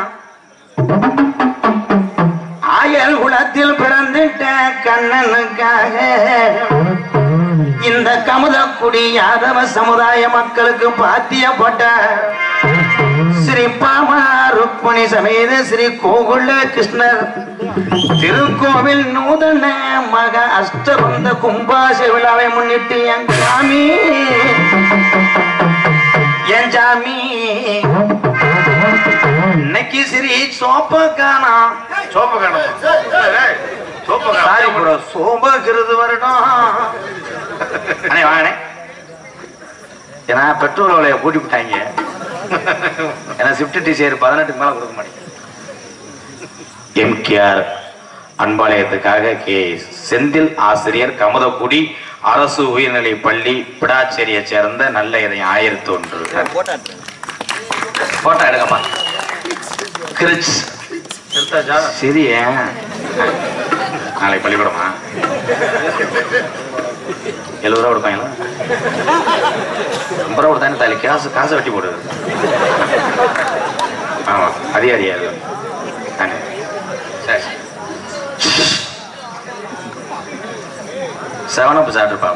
ஆயல் குலத்தில் பிறந்துட்ட கண்ணனுக்காக இந்த கமுதக்குடி யாதவ சமுதாய மக்களுக்கு பாத்தியப்பட்ட ஸ்ரீ பாமா ருக்மணி சமேத ஸ்ரீ கோகுல கிருஷ்ணர் திருக்கோவில் நூதன மக அஷ்டபந்த கும்பாச விழாவை முன்னிட்டு என் சாமி இன்னைக்கு ஸ்ரீ சோப்பக்கானா சாரி ப்ரோ சோபகிருது வரணும் அண்ணே வாங்கண்ணே ஏன்னா பெட்ரோல் விலையை கூட்டி விட்டாங்க ஏன்னா ஷிஃப்ட் டிசைர் 18 மேல கொடுக்க மாட்டேங்க எம்கேஆர் அன்பாலயத்துக்காக கே செந்தில் ஆசிரியர் கமுதக்குடி அரசு உயர்நிலை பள்ளி பிடாச்சேரியை சேர்ந்த நல்ல இதயம் 1001 போட்டோ எடுங்கப்பா கிரிச் சரி நாளைக்கு பள்ளிக்கூடமா 70 ரூபா கொடுப்பாங்களா 50 ரூபா கொடுத்தானே தாலி காசை வெட்டி போடுது ஆமா அதிகாரியா சரி 7up சாப்பிட்டுருப்பா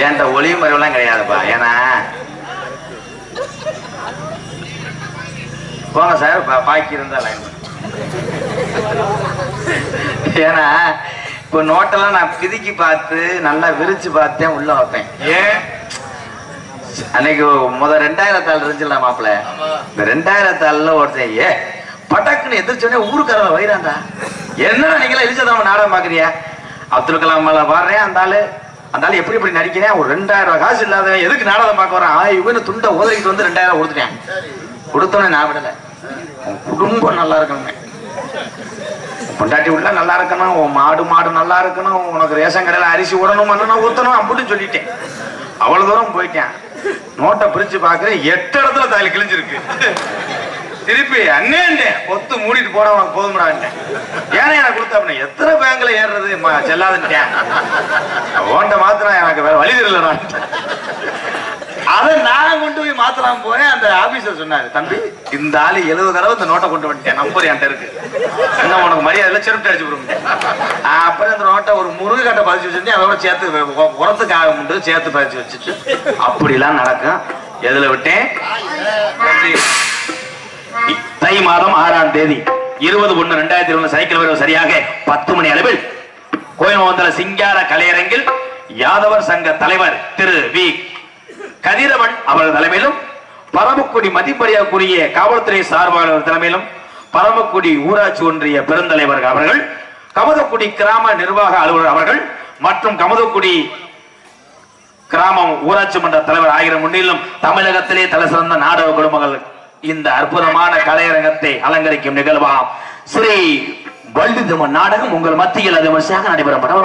ஏன்ட்ட ஒளிவு மறைவெல்லாம் கிடையாதுப்பா ஏன்னா போங்க சார் பாக்கி இருந்தா லைன் ஏன்னா இப்போ நோட்டெல்லாம் நான் பிதுக்கி பார்த்து நல்லா விரிச்சு பார்த்தேன் உள்ள வைப்பேன் ஏன் அன்னைக்கு 2000 தாள் இருந்துச்சுல மாப்பிள்ள இந்த 2000 தாள்ல ஒருத்தன் பட்டாக்குன்னு எதிர்ச்சோடனே ஊருக்காரங்க வைராண்டா என்ன நீங்களா இழிச்சதாம நாடகம் பாக்குறியா அப்துல் கலாம் மேல பாடுறேன் அந்த ஆளு எப்படி நடிக்கிறேன் ஒரு 2000 காசு இல்லாத எதுக்கு நாடகம் பார்க்க வரேன் இவனு துண்டை உதவிட்டு வந்து 2000 கொடுத்துட்டேன் கொடுத்தோன்னே நான் விடல உன் குடும்பம் நல்லா இருக்கணும் பொண்டாட்டி உள்ள நல்லா இருக்கணும் உன் மாடு நல்லா இருக்கணும் உனக்கு ரேஷன் கடையில அரிசி விடணும் மண்ணணும் ஊத்தணும் அப்படின்னு சொல்லிட்டேன் அவ்வளவு தூரம் போயிட்டேன் நோட்டை பிரிச்சு பாக்குறேன் 8 இடத்துல தாலி கிழிஞ்சிருக்கு திருப்பி அண்ணே கொத்து மூடிட்டு போட உனக்கு போதும்டா ஏன்னா எனக்கு கொடுத்த அப்படின்னா எத்தனை பேங்க்ல ஏறுறது செல்லாதுட்டேன் ஓண்ட மாத்திரம் எனக்கு வேற வழி தெரியலடா அதை நான் கொண்டு போய் மாத்தலாம் போறேன் அந்த ஆபீசர் சொன்னாரு தம்பி இந்த ஆளு 70 தடவை இந்த நோட்டை கொண்டு வந்துட்டேன் நம்பர் என்கிட்ட இருக்கு இன்னும் உனக்கு மரியாதை செருப்பு அடிச்சு போடுங்க அப்புறம் இந்த நோட்டை ஒரு முருகு கட்டை பதிச்சு வச்சிருந்தேன் அதோட சேர்த்து உரத்துக்கு ஆகும் சேர்த்து பதிச்சு வச்சுட்டு அப்படிலாம் நடக்கும் எதுல விட்டேன் தை மாதம் 6ஆம் தேதி 20/1/2021 சைக்கிள் வரவு சரியாக 10 மணி அளவில் கோயம்புத்தூர் சிங்கார கலையரங்கில் யாதவர் சங்க தலைவர் திரு வி கதிரவன் அவர்கள் தலைமையிலும் பரமக்குடி மதிப்பரியாக்குரிய காவல்துறை சார்பாளர் தலைமையிலும் பரமக்குடி ஊராட்சி ஒன்றிய பெருந்தலைவர் அவர்கள் கமுதக்குடி கிராம நிர்வாக அலுவலர் அவர்கள் மற்றும் கமுதக்குடி கிராமம் ஊராட்சி மன்ற தலைவர் ஆகிய முன்னிலும் தமிழகத்திலே தலை சிறந்த நாடக குடும்பங்கள் இந்த அற்புதமான கலையரங்கத்தை அலங்கரிக்கும் நிகழ்வாம் ஸ்ரீ வள்ளிதமன் நாடகம் உங்கள் மத்தியில் அது விமர்சையாக நடைபெறப்படும்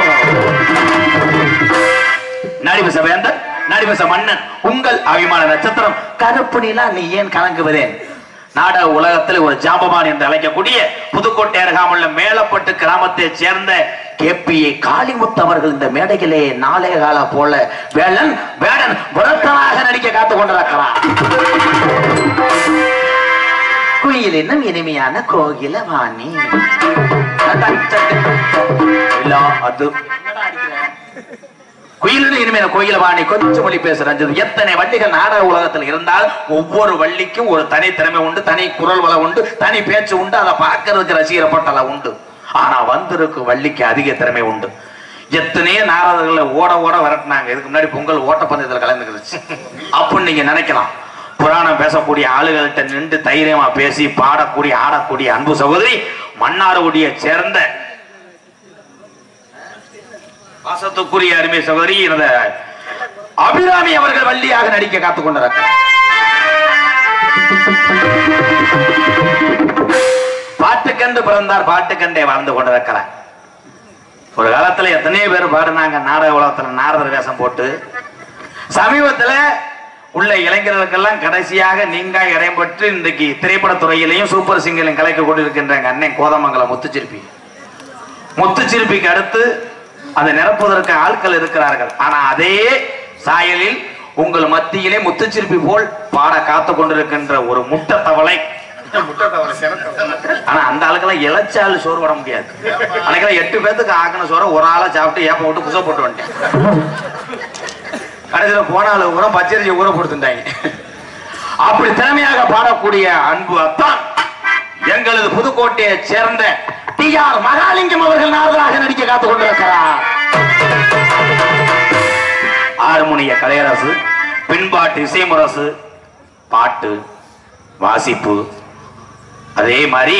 நடிபச வேந்தன் நடிபச மன்னன் உங்கள் அபிமான நட்சத்திரம் கருப்பு நிலா நீ ஏன் கலங்குவதேன் நாடக உலகத்தில் ஒரு ஜாம்பவான் என்று அழைக்கக்கூடிய புதுக்கோட்டை அருகாமுள்ள மேலப்பட்டு கிராமத்தை சேர்ந்த கேபிஏ காளிமுத்து அவர்கள் இந்த மேடையிலே 4 கால போல வேடன் விரத்தனாக நடிக்க காத்துக் கொண்டிருக்கிறார். குயில் என்னும் இனிமையான கோகில வாணி அது குயிலின் இனிமையான கோயில வாணி கொஞ்சம் மொழி பேசுறது எத்தனை வள்ளிகள் நாடக உலகத்தில் இருந்தால் ஒவ்வொரு வள்ளிக்கும் ஒரு தனி திறமை உண்டு தனி குரல் வளம் உண்டு தனி பேச்சு உண்டு அதை பார்க்கறதுக்கு ரசிகர பட்டல உண்டு ஆனா வந்திருக்கு வள்ளிக்கு அதிக திறமை உண்டு எத்தனையோ நாடகங்களை ஓட விரட்டினாங்க இதுக்கு முன்னாடி பொங்கல் ஓட்டப்பந்தயத்தில் கலந்துக்கிடுச்சு அப்படின்னு நீங்க நினைக்கலாம் புராணம் பேசக்கூடிய ஆளுகள்கிட்ட நின்று தைரியமா பேசி பாடக்கூடிய ஆடக்கூடிய அன்பு சகோதரி மன்னார்குடியை சேர்ந்த பாசத்துக்குரிய அருமை சகோதரி எனது அபிராமி அவர்கள் வள்ளியாக நடிக்க காத்துக் கொண்டிருக்கிறார். பாட்டுக்கண்டு பிறந்தார் பாட்டுக்கண்டே வாழ்ந்து கொண்டிருக்கிறார். ஒரு காலத்துல எத்தனையோ பேர் பாடுனாங்க நாடக உலகத்துல நாரதர் வேஷம் போட்டு சமீபத்துல உள்ள இளைஞர்களுக்கெல்லாம் கடைசியாக நீங்க இடம் பெற்று இன்றைக்கு திரைப்படத்துறையிலையும் சூப்பர் சிங்கரின் கலைக்கு கொண்டிருக்கின்ற அண்ணன் கோதமங்கலம் முத்துச்சிற்பிக்கு அடுத்து அதை நிரப்புவதற்கு ஆட்கள் இருக்கிறார்கள். ஆனா அதே சாயலில் உங்கள் மத்தியிலே முத்துச்சிற்பி போல் பாட காத்து கொண்டிருக்கின்ற ஒரு முட்டை தவளை. ஆனா அந்த ஆளுக்கெல்லாம் இளைச்சால் சோறு போட முடியாது. அன்னைக்கெல்லாம் 8 பேத்துக்கு ஆக்கின சோற ஒரு ஆளா சாப்பிட்டு ஏப்ப விட்டு குசை போட்டு வந்துட்டேன். கடைசியில போனாலும் கூட பச்சரிசி ஊற போட்டுட்டாங்க. அப்படி திறமையாக பாடக்கூடிய அன்பு அத்தான் எங்களது புதுக்கோட்டையை சேர்ந்த டி.ஆர். மகாலிங்கம் அவர்கள் நாரதராக நடிக்க காத்துக் கொண்டிருக்கிறார். ஹார்மோனிய கலையரசு, பின்பாட்டு இசைமுரசு, பாட்டு வாசிப்பு, அதே மாதிரி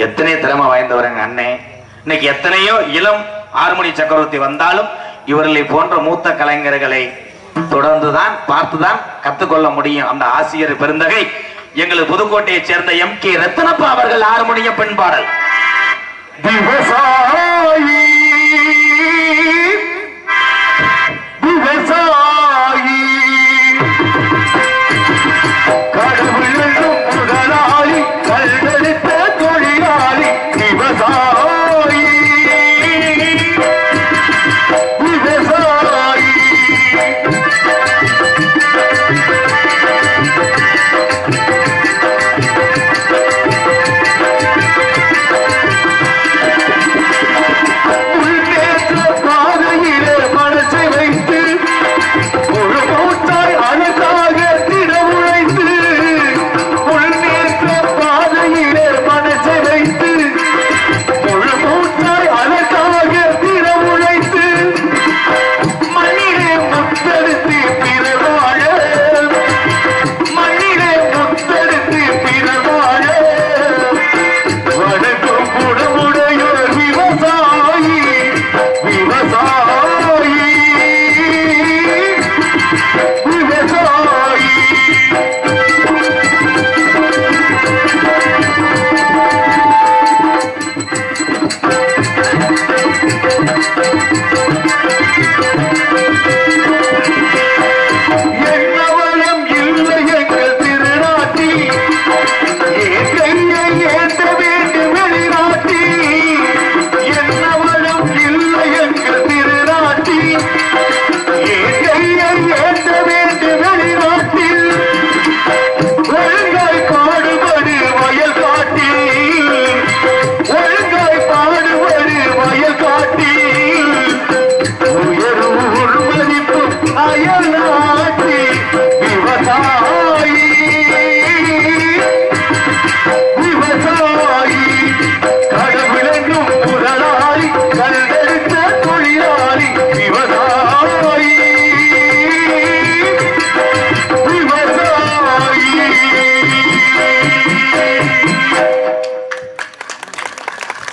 எத்தனை திறமை வாய்ந்தவருங்க அண்ணன். இன்னைக்கு எத்தனையோ இளம் ஹார்மோனி சக்கரவர்த்தி வந்தாலும் இவர்களை போன்ற மூத்த கலைஞர்களை தொடர்ந்துதான் பார்த்துதான் கத்துக்கொள்ள முடியும். அந்த ஆசிரியர் பெருந்தகை எங்களது புதுக்கோட்டையை சேர்ந்த M.K. ரத்னப்பா அவர்கள் ஹார்மோனிய பெண்பாடல். விவசாயி விவசாயி கடவுளும் முதலாளி கல்வெடுத்த தொழிலாளி விவசாயி விவசாயி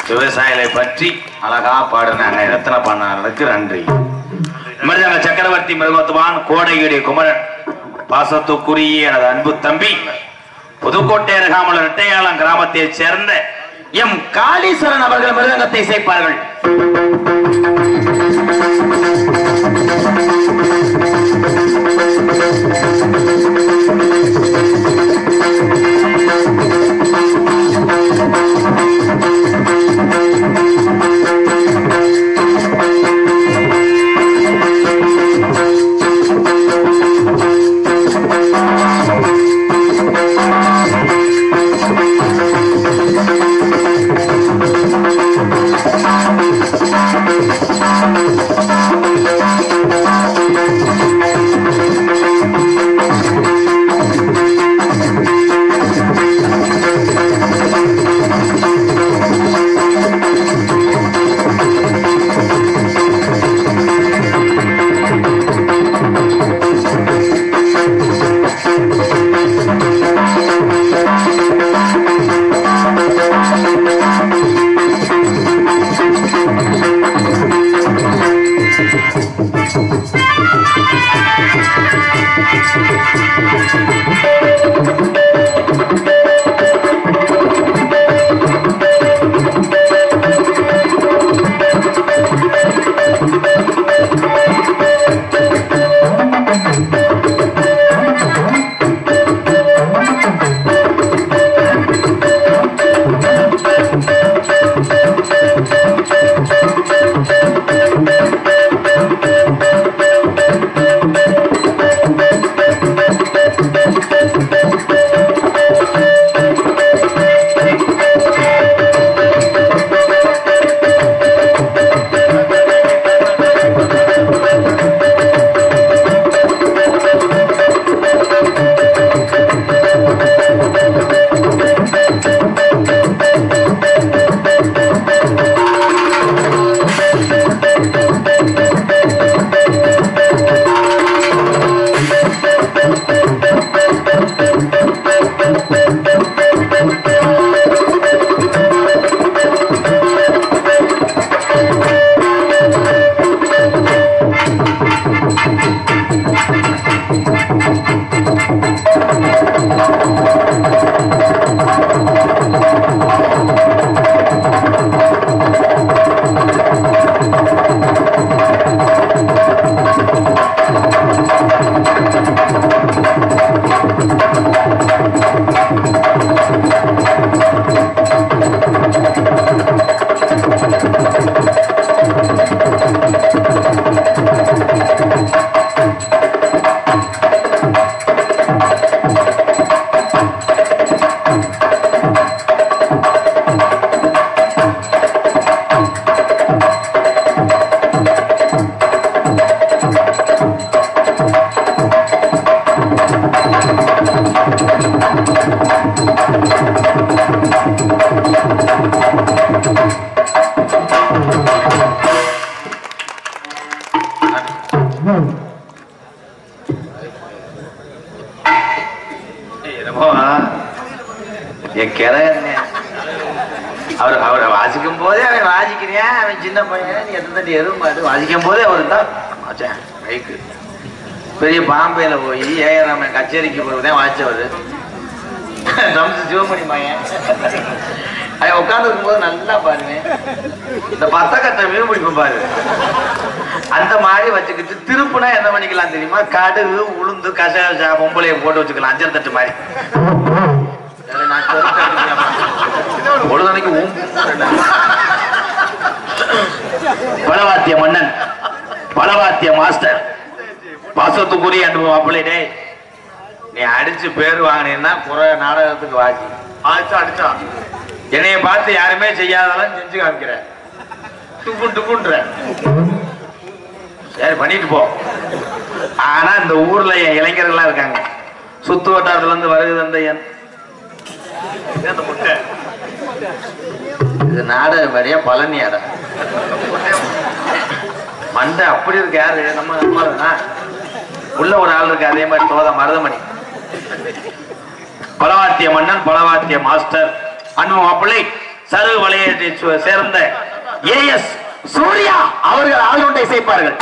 விவசாயிகளை பற்றி அழகா பாடினாங்க ரத்ன பண்ணாருக்கு நன்றி. மிருதங்க சக்கரவர்த்தி மிருகத்துவான் கோடையுடைய குமரன் பாசத்துக்குரிய எனது அன்பு தம்பி புதுக்கோட்டை அருகாமல் இரட்டையாளம் கிராமத்தைச் சேர்ந்த எம் காளீஸ்வரன் அவர்கள் மிருதங்கத்தை இசைப்பார்கள். என் கிரகண்ணே அவரை வாசிக்கும் போதே அவன் வாசிக்கிறேன், அவன் சின்ன பையன், நீ எத்தனை தட்டி எதுவும் மாட்டு வாசிக்கும் போதே அவர் தான் மைக்கு பெரிய பாம்பேல போய் ஏஆர் கச்சேரிக்கு போறதுதான் வாய்ச்சவர். சிவமணி மாயன் அவன் உட்கார்ந்து இருக்கும்போது நல்லா பாருங்க, இந்த 10 கட்ட மீன் பிடிப்போம் பாரு, அந்த மாதிரி வச்சுக்கிட்டு திருப்புனா என்ன பண்ணிக்கலாம் தெரியுமா? கடுகு உளுந்து கசா பொம்பளைய போட்டு வச்சுக்கலாம், அஞ்சல் தட்டு மாதிரி. பொழுதனைக்கு பலவாத்திய மன்னன், பலவாத்திய மாஸ்டர், பாசத்துக்குரிய அன்பு மாப்பிள்ளை, நீ அடிச்சு பேர் வாங்கினீன்னா குறை நாடகத்துக்கு வாசி அடிச்சா என்னைய பார்த்து யாருமே செய்யாதெல்லாம் செஞ்சு காமிக்கிற, டுப்பு டுப்புன்ற சரி பண்ணிட்டு போ. ஆனா இந்த ஊர்ல என் இளைஞர்கள்லாம் இருக்காங்க, சுத்து வட்டாரத்துல இருந்து வருது அந்த முட்டை இது நாடக மாதிரியா பழனியாடா மண்டை அப்படி இருக்கு. யாரு நம்ம உள்ள ஒரு ஆள் இருக்கு அதே மாதிரி தோத மருதமணி, பலவாத்திய மன்னன், பலவாத்திய மாஸ்டர், அன்பு மாப்பிள்ளை, சருகு வளையத்தை சேர்ந்த ஏஎஸ் சூர்யா அவர்கள் ஆளுண்டை சேர்ப்பார்கள்.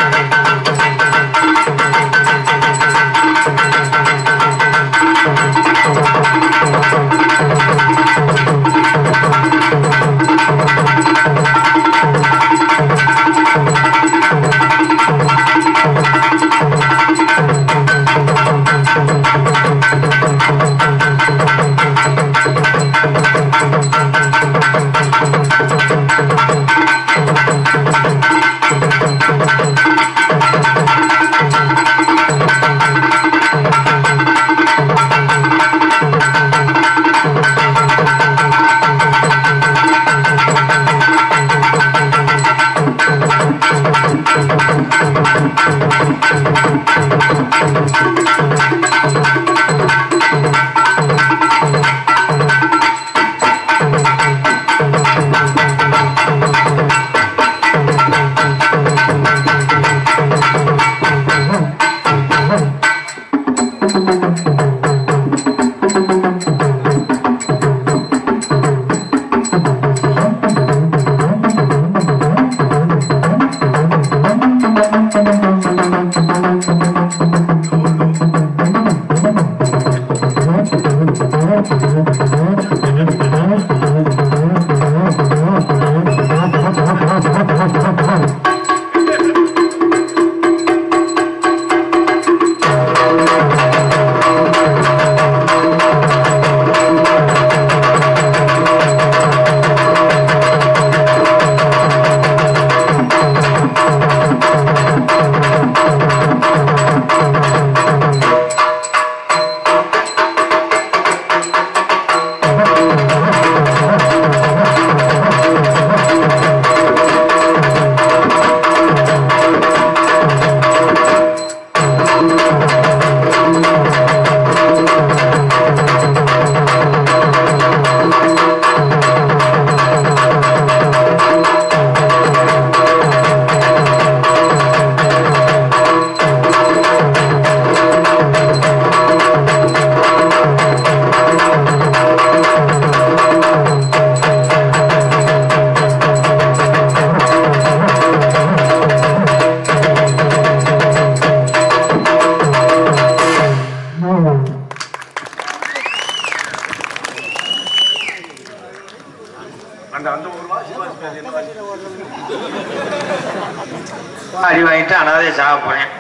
அடி வாங்கிட்டு அனாதைய சாக போறேன்.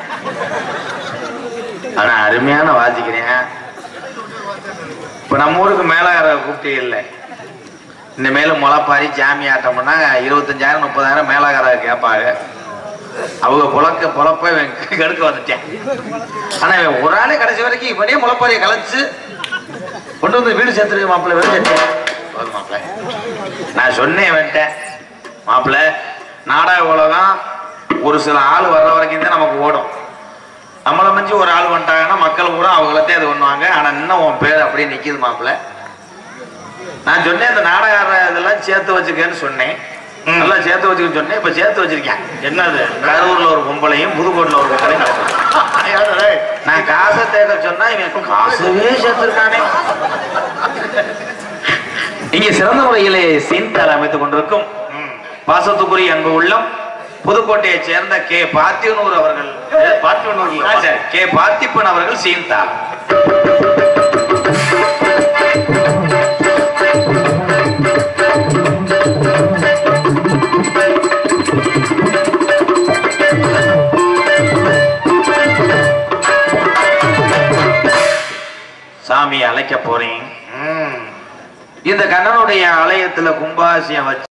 ஆனா அருமையான வாசிக்கிறேன். இப்ப நம்ம ஊருக்கு மேலகார கூப்பிட்டே இல்லை, இந்த மேல முளைப்பாரி ஜாமி ஆட்டம்னா 25,000 30,000 மேலகார கேட்பாங்க. அவங்க பொழப்ப கெடுக்க வந்துட்டேன். ஆனா இவன் ஒரு ஆளே கடைசி வரைக்கும் இப்படியே முளைப்பாரியை கலைச்சு கொண்டு வந்து வீடு சேர்த்துருக்கு. மாப்பிள்ளை வெளிச்சேன் மாப்பிள்ள நான் சொன்னேன் வந்துட்டேன், மாப்பிள்ள நாடக உலகம் ஒரு சில ஆள் வர்ற வரைக்கும் தான் நமக்கு ஓடும். நம்மளை மிஞ்சி ஒரு ஆள் வந்துட்டாங்கன்னா மக்கள் கூட அவங்களத்தையும் அது பண்ணுவாங்க. ஆனா இன்னும் உன் பேர் அப்படியே நிக்குது மாப்பிள்ள. நான் சொன்னேன் இந்த நாடக இதெல்லாம் சேர்த்து வச்சுக்கன்னு சொன்னேன், நல்லா சேர்த்து வச்சுக்கன்னு சொன்னேன். இப்ப சேர்த்து வச்சிருக்கேன். என்னது? கரூர்ல ஒரு பொம்பளையும் புதுக்கோட்டையில ஒரு பொம்பளையும். நான் காசை தேக்க சொன்னா இவன் காசவே சேர்த்துருக்கானே. இங்கே சிறந்த முறையிலே சீன்தால் அமைத்துக் கொண்டிருக்கும் பாசத்துக்குரிய அன்பு உள்ளம் புதுக்கோட்டையைச் சேர்ந்த கே பார்த்திபனூர் அவர்கள் கே பார்த்திபன் அவர்கள் சீன்தால். சாமி அழைக்க போறேன். இந்த கண்ணனுடைய ஆலயத்துல கும்பாசியம் வச்சு